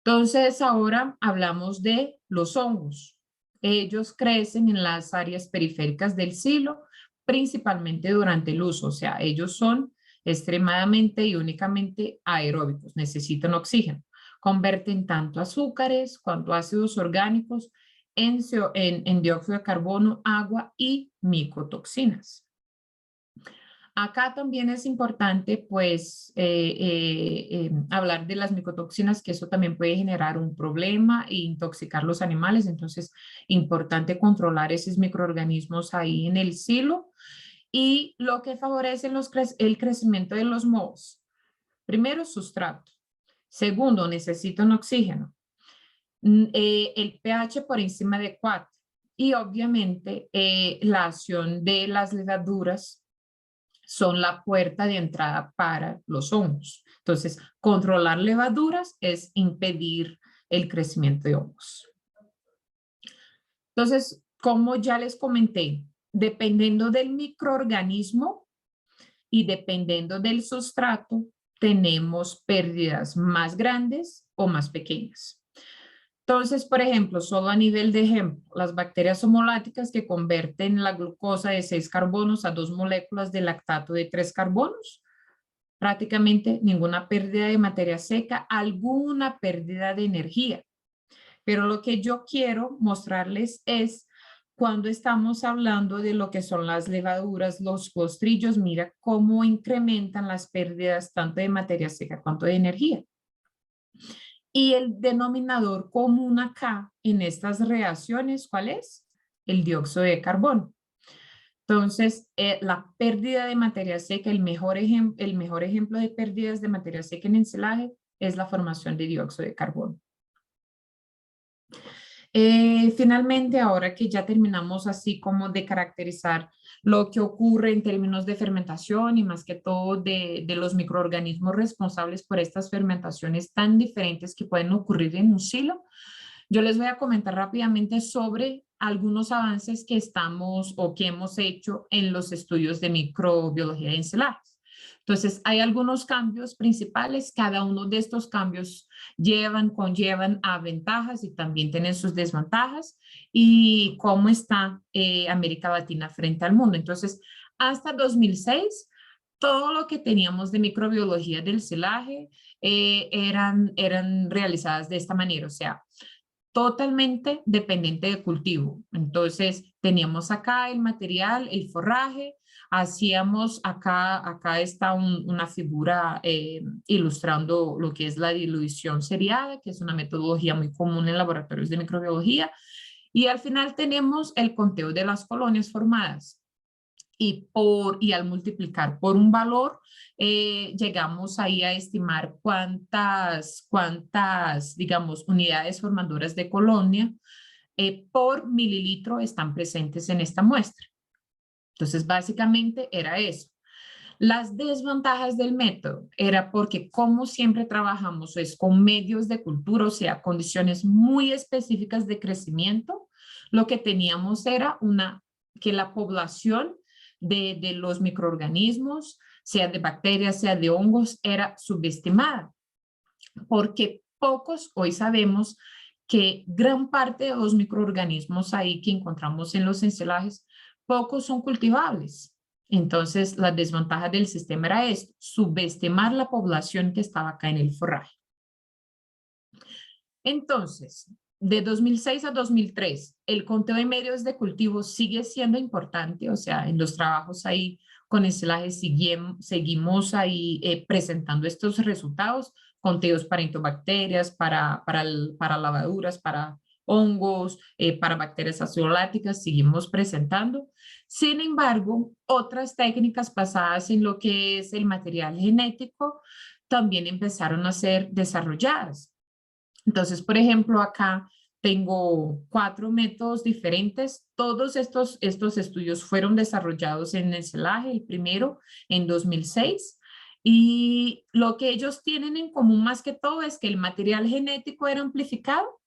Entonces, ahora hablamos de los hongos. Ellos crecen en las áreas periféricas del silo, principalmente durante el uso, o sea, ellos son extremadamente y únicamente aeróbicos, necesitan oxígeno. Converten tanto azúcares cuanto ácidos orgánicos en dióxido de carbono, agua y micotoxinas. Acá también es importante, pues, hablar de las micotoxinas, que eso también puede generar un problema e intoxicar los animales. Entonces, importante controlar esos microorganismos ahí en el silo. Y lo que favorece el crecimiento de los mohos. Primero, sustrato. Segundo, necesitan oxígeno. El pH por encima de 4. Y obviamente, la acción de las levaduras son la puerta de entrada para los hongos. Entonces, controlar levaduras es impedir el crecimiento de hongos. Entonces, como ya les comenté, dependiendo del microorganismo y dependiendo del sustrato, tenemos pérdidas más grandes o más pequeñas. Entonces, por ejemplo, solo a nivel de ejemplo, las bacterias homoláticas que convierten la glucosa de 6 carbonos a 2 moléculas de lactato de 3 carbonos, prácticamente ninguna pérdida de materia seca, alguna pérdida de energía. Pero lo que yo quiero mostrarles es cuando estamos hablando de lo que son las levaduras, los clostrillos, mira cómo incrementan las pérdidas tanto de materia seca cuanto de energía. Y el denominador común acá en estas reacciones, ¿cuál es? El dióxido de carbono. Entonces, la pérdida de materia seca, el mejor ejemplo de pérdidas de materia seca en ensilaje es la formación de dióxido de carbono. Finalmente, ahora que ya terminamos así como de caracterizar lo que ocurre en términos de fermentación y más que todo de los microorganismos responsables por estas fermentaciones tan diferentes que pueden ocurrir en un silo, yo les voy a comentar rápidamente sobre algunos avances que estamos o que hemos hecho en los estudios de microbiología de ensilajes. Entonces, hay algunos cambios principales. Cada uno de estos cambios conllevan a ventajas y también tienen sus desventajas. Y cómo está América Latina frente al mundo. Entonces, hasta 2006, todo lo que teníamos de microbiología del ensilaje eran realizadas de esta manera. O sea, totalmente dependiente de cultivo. Entonces, teníamos acá el material, el forraje, hacíamos acá está una figura ilustrando lo que es la dilución seriada, que es una metodología muy común en laboratorios de microbiología, y al final tenemos el conteo de las colonias formadas. Y al multiplicar por un valor, llegamos ahí a estimar cuántas, digamos, unidades formadoras de colonia por mililitro están presentes en esta muestra. Entonces, básicamente era eso. Las desventajas del método era porque como siempre trabajamos es con medios de cultura, o sea, condiciones muy específicas de crecimiento, lo que teníamos era que la población de los microorganismos, sea de bacterias, sea de hongos, era subestimada, porque hoy sabemos que gran parte de los microorganismos ahí que encontramos en los ensilajes, pocos son cultivables. Entonces, la desventaja del sistema era esto, subestimar la población que estaba acá en el forraje. Entonces, de 2006 a 2003, el conteo de medios de cultivo sigue siendo importante, o sea, en los trabajos ahí con ensilaje seguimos ahí presentando estos resultados, conteos para entobacterias, para lavaduras, para hongos, para bacterias azoláticas, seguimos presentando. Sin embargo, otras técnicas basadas en lo que es el material genético también empezaron a ser desarrolladas. Entonces, por ejemplo, acá tengo 4 métodos diferentes. Todos estos estudios fueron desarrollados en ensilaje, el primero en 2006. Y lo que ellos tienen en común más que todo es que el material genético era amplificado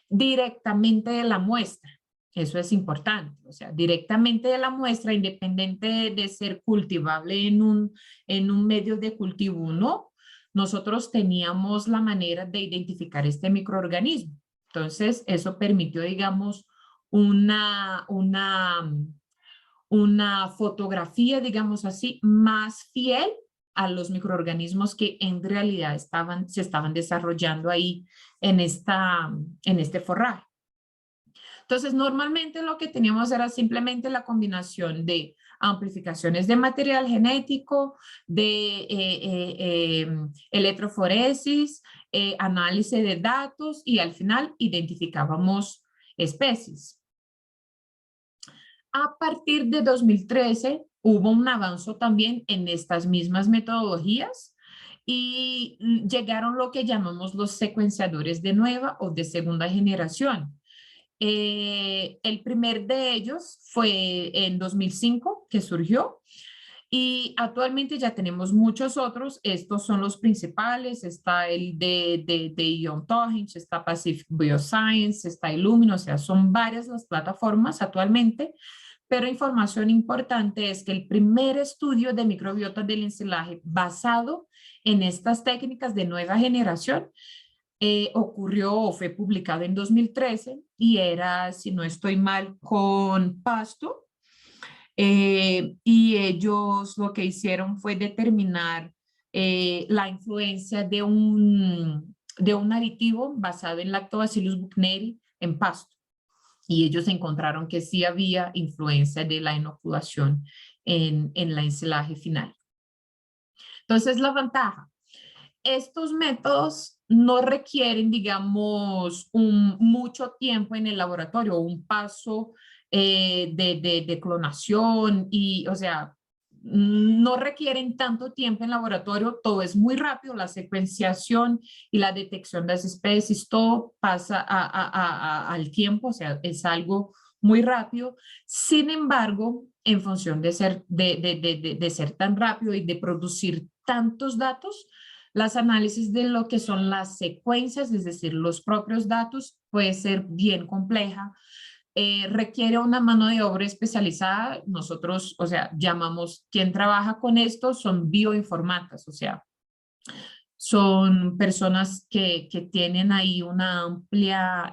directamente de la muestra. Eso es importante, o sea, directamente de la muestra, independiente de ser cultivable en un medio de cultivo o no, nosotros teníamos la manera de identificar este microorganismo. Entonces, eso permitió, digamos, una fotografía, digamos así, más fiel a los microorganismos que en realidad se estaban desarrollando ahí en este forraje. Entonces, normalmente lo que teníamos era simplemente la combinación de amplificaciones de material genético, de electroforesis, análisis de datos y al final identificábamos especies. A partir de 2013 hubo un avance también en estas mismas metodologías y llegaron lo que llamamos los secuenciadores de nueva o de segunda generación. El primer de ellos fue en 2005 que surgió y actualmente ya tenemos muchos otros. Estos son los principales. Está el de Ion Torrent, está Pacific Bioscience, está Illumina, o sea, son varias las plataformas actualmente. Pero información importante es que el primer estudio de microbiota del ensilaje basado en estas técnicas de nueva generación ocurrió o fue publicado en 2013 y era, si no estoy mal, con Pasto. Y ellos lo que hicieron fue determinar la influencia de un aditivo basado en Lactobacillus buchneri en pasto. Y ellos encontraron que sí había influencia de la inoculación en la ensilaje final. Entonces, la ventaja. Estos métodos no requieren, digamos, mucho tiempo en el laboratorio, un paso de clonación y, o sea, no requieren tanto tiempo en laboratorio, todo es muy rápido, la secuenciación y la detección de las especies, todo pasa al tiempo, o sea, es algo muy rápido. Sin embargo, en función de ser, de ser tan rápido y de producir tantos datos, las análisis de lo que son las secuencias, es decir, los propios datos, puede ser bien compleja, requiere una mano de obra especializada. Nosotros, o sea, llamamos, quien trabaja con esto son bioinformatas, o sea, son personas que tienen ahí una amplia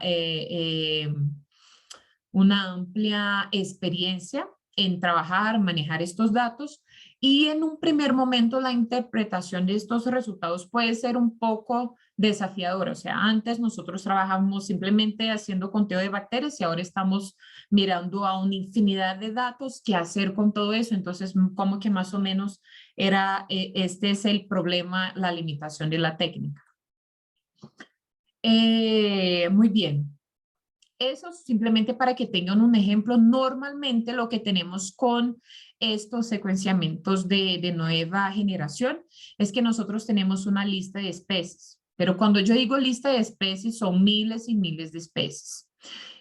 experiencia en trabajar, manejar estos datos y en un primer momento la interpretación de estos resultados puede ser un poco desafiadora. O sea, antes nosotros trabajábamos simplemente haciendo conteo de bacterias y ahora estamos mirando a una infinidad de datos, qué hacer con todo eso. Entonces, como que más o menos era, este es el problema, la limitación de la técnica. Muy bien. Eso simplemente para que tengan un ejemplo. Normalmente lo que tenemos con estos secuenciamientos de nueva generación es que nosotros tenemos una lista de especies, pero cuando yo digo lista de especies son miles y miles de especies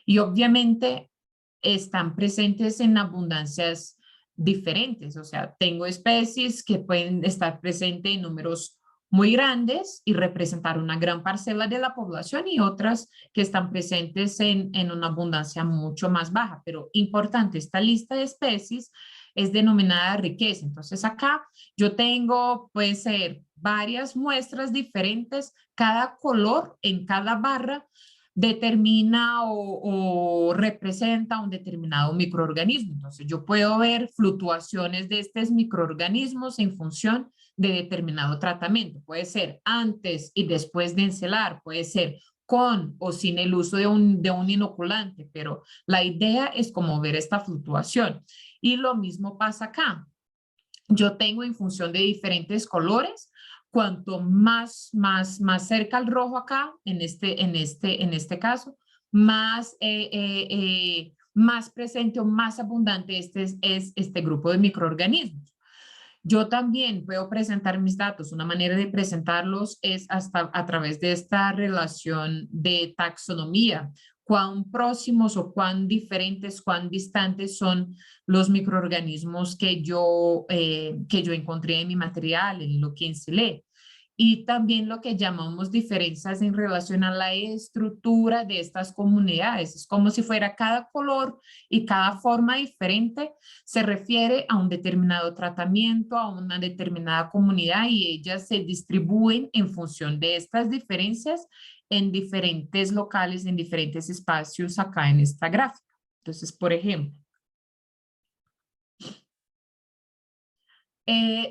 y obviamente están presentes en abundancias diferentes, o sea, tengo especies que pueden estar presentes en números muy grandes y representar una gran parcela de la población y otras que están presentes en una abundancia mucho más baja. Pero importante, esta lista de especies es denominada riqueza. Entonces acá yo tengo, puede ser varias muestras diferentes, cada color en cada barra determina o representa un determinado microorganismo. Entonces yo puedo ver fluctuaciones de estos microorganismos en función de determinado tratamiento. Puede ser antes y después de encelar, puede ser con o sin el uso de un inoculante, pero la idea es como ver esta fluctuación. Y lo mismo pasa acá. Yo tengo en función de diferentes colores, cuanto más cerca al rojo acá, en este caso, más presente o más abundante es este grupo de microorganismos. Yo también puedo presentar mis datos. Una manera de presentarlos es hasta a través de esta relación de taxonomía. Cuán próximos o cuán diferentes, cuán distantes son los microorganismos que yo encontré en mi material, en lo que ensilé. Y también lo que llamamos diferencias en relación a la estructura de estas comunidades. Es como si fuera cada color y cada forma diferente se refiere a un determinado tratamiento, a una determinada comunidad y ellas se distribuyen en función de estas diferencias en diferentes locales, en diferentes espacios acá en esta gráfica. Entonces, por ejemplo,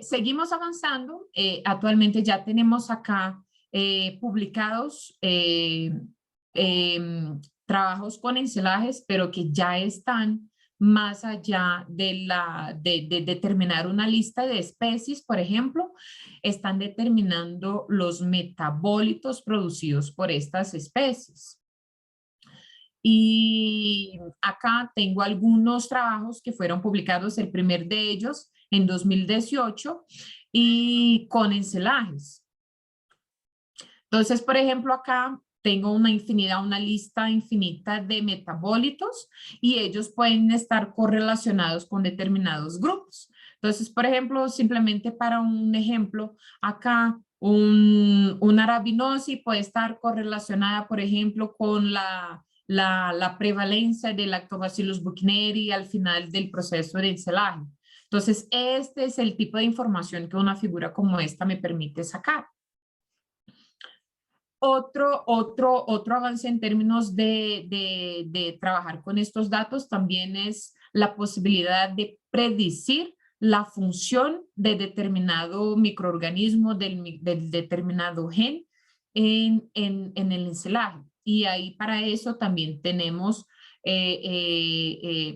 seguimos avanzando. Actualmente ya tenemos acá publicados trabajos con enselajes, pero que ya están más allá de determinar una lista de especies, por ejemplo, están determinando los metabolitos producidos por estas especies. Y acá tengo algunos trabajos que fueron publicados, el primer de ellos en 2018 y con enselajes. Entonces, por ejemplo, acá tengo una infinidad, una lista infinita de metabolitos y ellos pueden estar correlacionados con determinados grupos. Entonces, por ejemplo, simplemente para un ejemplo, acá una arabinosis puede estar correlacionada, por ejemplo, con la prevalencia de Lactobacillus buchneri al final del proceso de enselaje. Entonces, este es el tipo de información que una figura como esta me permite sacar. Otro avance en términos de trabajar con estos datos también es la posibilidad de predecir la función de determinado microorganismo, del determinado gen en el enselaje. Y ahí para eso también tenemos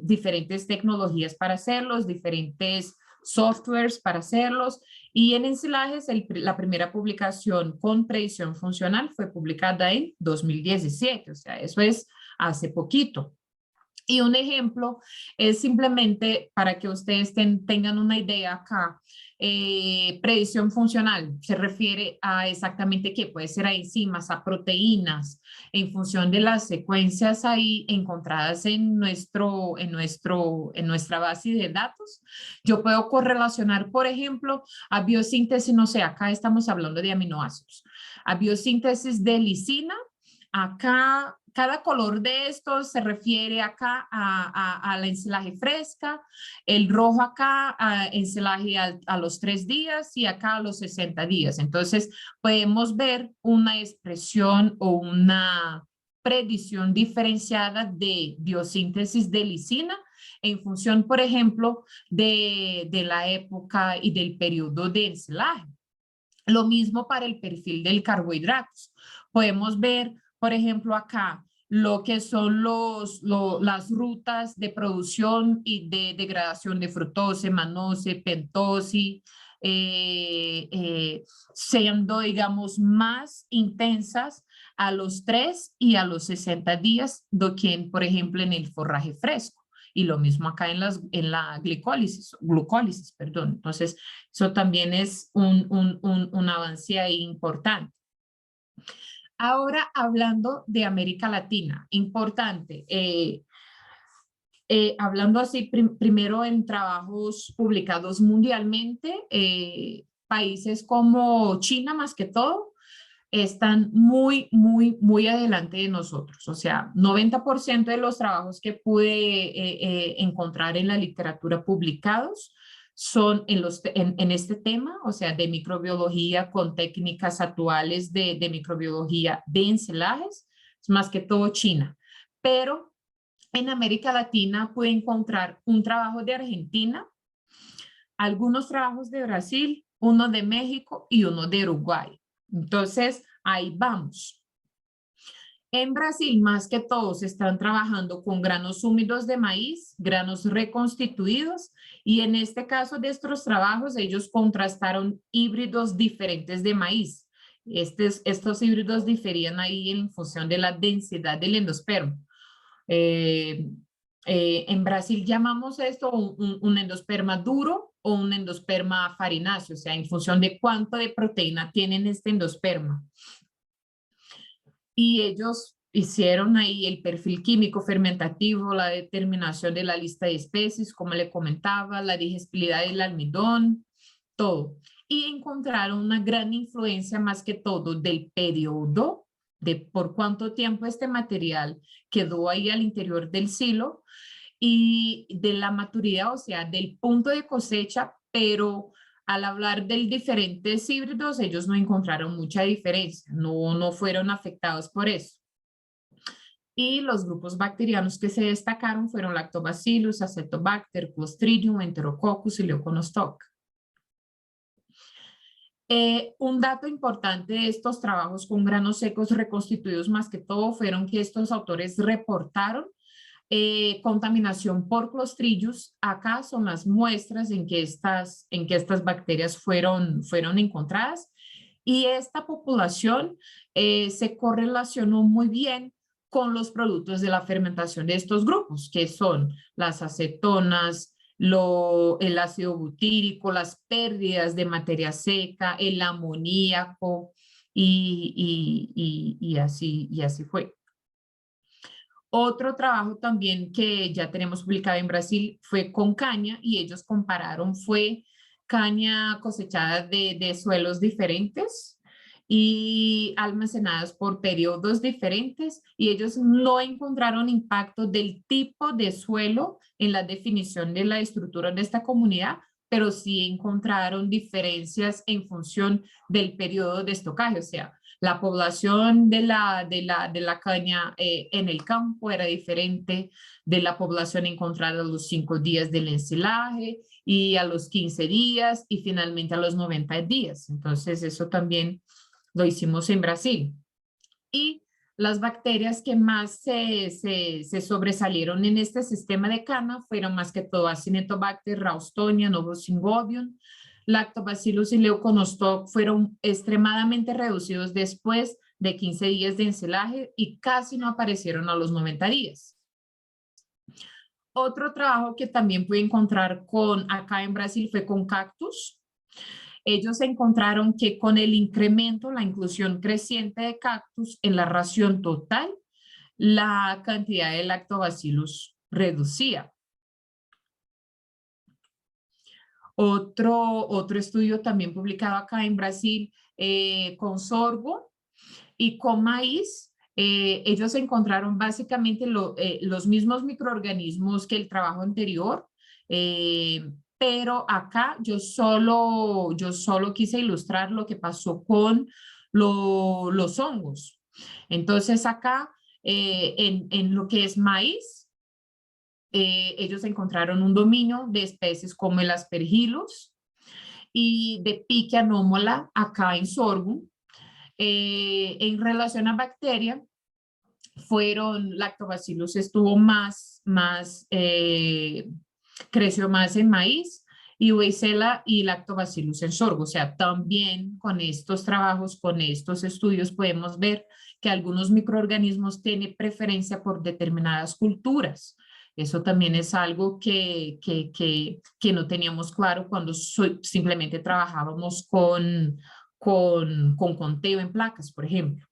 diferentes tecnologías para hacerlos, diferentes softwares para hacerlos. Y en enselajes, la primera publicación con predicción funcional fue publicada en 2017, o sea, eso es hace poquito. Y un ejemplo es simplemente para que ustedes tengan una idea acá. Predicción funcional se refiere a exactamente qué puede ser a enzimas, a proteínas, en función de las secuencias ahí encontradas en nuestra base de datos. Yo puedo correlacionar, por ejemplo, a biosíntesis, no sé, acá estamos hablando de aminoácidos, a biosíntesis de lisina. Acá, cada color de estos se refiere acá a la ensilaje fresca, el rojo acá a ensilaje a los 3 días y acá a los 60 días. Entonces, podemos ver una expresión o una predicción diferenciada de biosíntesis de lisina en función, por ejemplo, de la época y del periodo de ensilaje. Lo mismo para el perfil del carbohidratos. Podemos ver, por ejemplo, acá lo que son las rutas de producción y de degradación de frutose, mannose, pentose, siendo, digamos, más intensas a los 3 y a los 60 días do que, por ejemplo, en el forraje fresco. Y lo mismo acá en la glucólisis, perdón. Entonces, eso también es un avance ahí importante. Ahora, hablando de América Latina, importante, hablando así primero en trabajos publicados mundialmente, países como China más que todo, están muy adelante de nosotros. O sea, 90% de los trabajos que pude encontrar en la literatura publicados son en este tema, o sea, de microbiología con técnicas actuales de microbiología de ensilajes, es más que todo China. Pero en América Latina pude encontrar un trabajo de Argentina, algunos trabajos de Brasil, uno de México y uno de Uruguay. Entonces, ahí vamos. En Brasil, más que todos, están trabajando con granos húmedos de maíz, granos reconstituidos, y en este caso de estos trabajos, ellos contrastaron híbridos diferentes de maíz. Estos híbridos diferían ahí en función de la densidad del endospermo. Eh, en Brasil llamamos esto un endosperma duro o un endosperma farináceo, o sea, en función de cuánto de proteína tienen este endosperma. Y ellos hicieron ahí el perfil químico fermentativo, la determinación de la lista de especies, como le comentaba, la digestibilidad del almidón, todo. Y encontraron una gran influencia más que todo del periodo, de por cuánto tiempo este material quedó ahí al interior del silo y de la maturidad, o sea, del punto de cosecha, pero al hablar de diferentes híbridos, ellos no encontraron mucha diferencia, no fueron afectados por eso. Y los grupos bacterianos que se destacaron fueron Lactobacillus, Acetobacter, Clostridium, Enterococcus y Leuconostoc. Un dato importante de estos trabajos con granos secos reconstituidos más que todo fueron que estos autores reportaron contaminación por Clostridium. Acá son las muestras en que estas bacterias fueron encontradas y esta población se correlacionó muy bien con los productos de la fermentación de estos grupos, que son las acetonas, el ácido butírico, las pérdidas de materia seca, el amoníaco y así fue. Otro trabajo también que ya tenemos publicado en Brasil fue con caña y ellos compararon, fue caña cosechada de suelos diferentes y almacenadas por periodos diferentes y ellos no encontraron impacto del tipo de suelo en la definición de la estructura de esta comunidad, pero sí encontraron diferencias en función del periodo de estocaje, o sea, la población de la caña en el campo era diferente de la población encontrada a los 5 días del ensilaje y a los 15 días y finalmente a los 90 días. Entonces eso también lo hicimos en Brasil. Y las bacterias que más se sobresalieron en este sistema de cana fueron más que todo Acinetobacter, Ralstonia, Novosyngodium, Lactobacillus y Leuconostoc fueron extremadamente reducidos después de 15 días de ensilaje y casi no aparecieron a los 90 días. Otro trabajo que también pude encontrar acá en Brasil fue con cactus. Ellos encontraron que con el incremento, la inclusión creciente de cactus en la ración total, la cantidad de lactobacillus reducía. Otro estudio también publicado acá en Brasil con sorgo y con maíz. Ellos encontraron básicamente los mismos microorganismos que el trabajo anterior, pero acá yo solo quise ilustrar lo que pasó con los hongos. Entonces acá, en lo que es maíz, ellos encontraron un dominio de especies como el aspergillus y de pique anómala acá en sorgo. En relación a bacteria, fueron lactobacillus creció más en maíz y Weissella y lactobacillus en sorgo. O sea, también con estos trabajos, con estos estudios podemos ver que algunos microorganismos tienen preferencia por determinadas culturas. Eso también es algo que no teníamos claro cuando simplemente trabajábamos con conteo en placas, por ejemplo.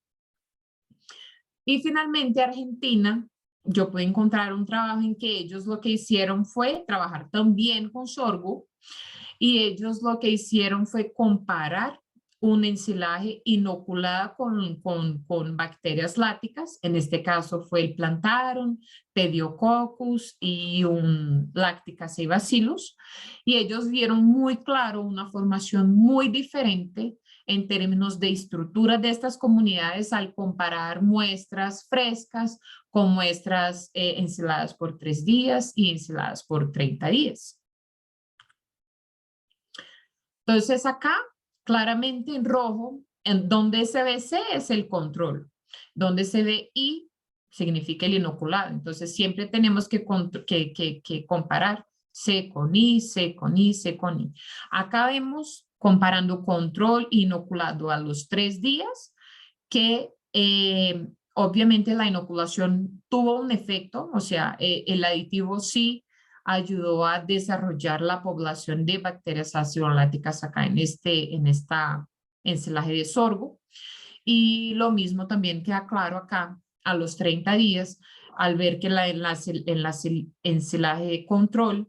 Y finalmente Argentina, yo pude encontrar un trabajo en que ellos lo que hicieron fue trabajar también con sorgo y ellos lo que hicieron fue comparar un ensilaje inoculada con bacterias láticas, en este caso fue el Plantarum, Pediococcus y un Lacticacibacillus, y ellos vieron muy claro una formación muy diferente en términos de estructura de estas comunidades al comparar muestras frescas con muestras ensiladas por 3 días y ensiladas por 30 días. Entonces acá, claramente en rojo, en donde se ve C es el control, donde se ve I significa el inoculado. Entonces siempre tenemos que comparar C con I, C con I, C con I. Acá vemos comparando control inoculado a los 3 días, que obviamente la inoculación tuvo un efecto, o sea, el aditivo sí ayudó a desarrollar la población de bacterias acidoláticas acá en esta ensilaje de sorgo. Y lo mismo también queda claro acá a los 30 días, al ver que en la ensilaje de control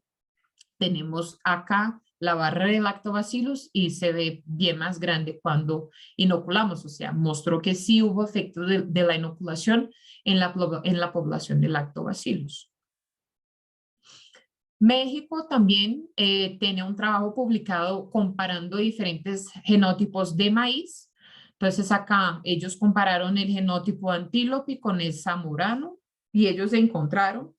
tenemos acá la barra de lactobacillus y se ve bien más grande cuando inoculamos, o sea, mostró que sí hubo efecto de la inoculación en la población de lactobacillus. México también tiene un trabajo publicado comparando diferentes genotipos de maíz. Entonces acá ellos compararon el genótipo antílope con el zamorano y ellos encontraron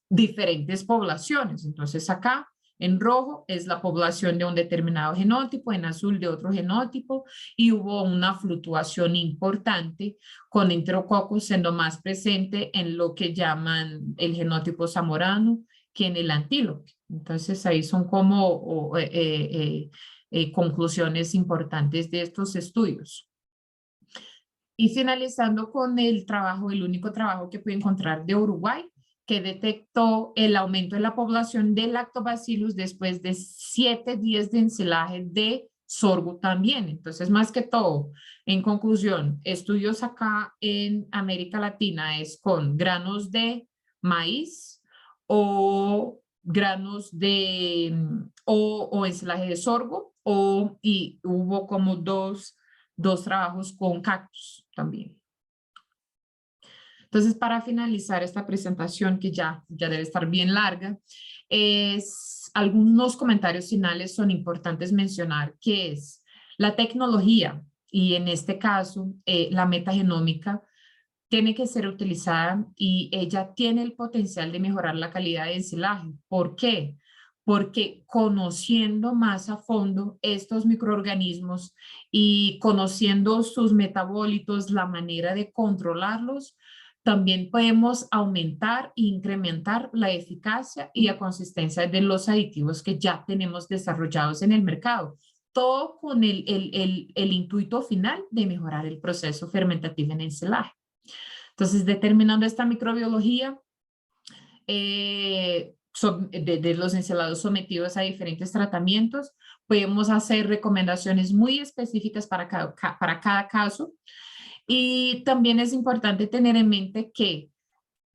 diferentes poblaciones. Entonces acá en rojo es la población de un determinado genótipo, en azul de otro genótipo, y hubo una fluctuación importante con Enterococcus siendo más presente en lo que llaman el genótipo zamorano que en el antílope. Entonces ahí son como conclusiones importantes de estos estudios. Y finalizando con el trabajo, el único trabajo que pude encontrar de Uruguay, que detectó el aumento de la población de lactobacillus después de 7 días de ensilaje de sorgo también. Entonces, más que todo, en conclusión, estudios acá en América Latina es con granos de maíz o granos de, o ensilaje de sorgo, y hubo como dos trabajos con cactus también. Entonces, para finalizar esta presentación, que ya debe estar bien larga, algunos comentarios finales son importantes mencionar, que es la tecnología, y en este caso, la metagenómica, tiene que ser utilizada y ella tiene el potencial de mejorar la calidad de ensilaje. ¿Por qué? Porque conociendo más a fondo estos microorganismos y conociendo sus metabolitos, la manera de controlarlos, también podemos aumentar e incrementar la eficacia y la consistencia de los aditivos que ya tenemos desarrollados en el mercado. Todo con el intuito final de mejorar el proceso fermentativo en ensilaje. Entonces, determinando esta microbiología, de los encelados sometidos a diferentes tratamientos. Podemos hacer recomendaciones muy específicas para cada caso. Y también es importante tener en mente que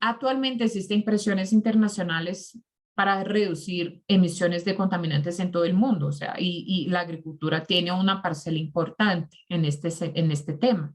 actualmente existen presiones internacionales para reducir emisiones de contaminantes en todo el mundo, o sea, y la agricultura tiene una parcela importante en este tema.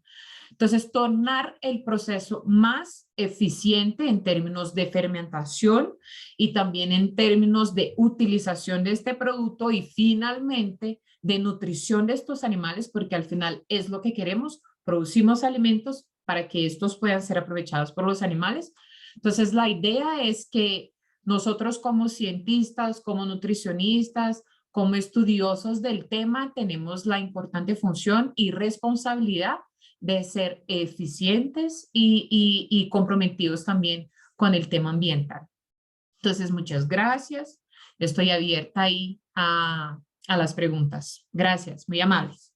Entonces, tornar el proceso más eficiente en términos de fermentación y también en términos de utilización de este producto y finalmente de nutrición de estos animales, porque al final es lo que queremos, producimos alimentos para que estos puedan ser aprovechados por los animales. Entonces, la idea es que nosotros como cientistas, como nutricionistas, como estudiosos del tema, tenemos la importante función y responsabilidad de ser eficientes y comprometidos también con el tema ambiental. Entonces, muchas gracias. Estoy abierta ahí a las preguntas. Gracias, muy amables.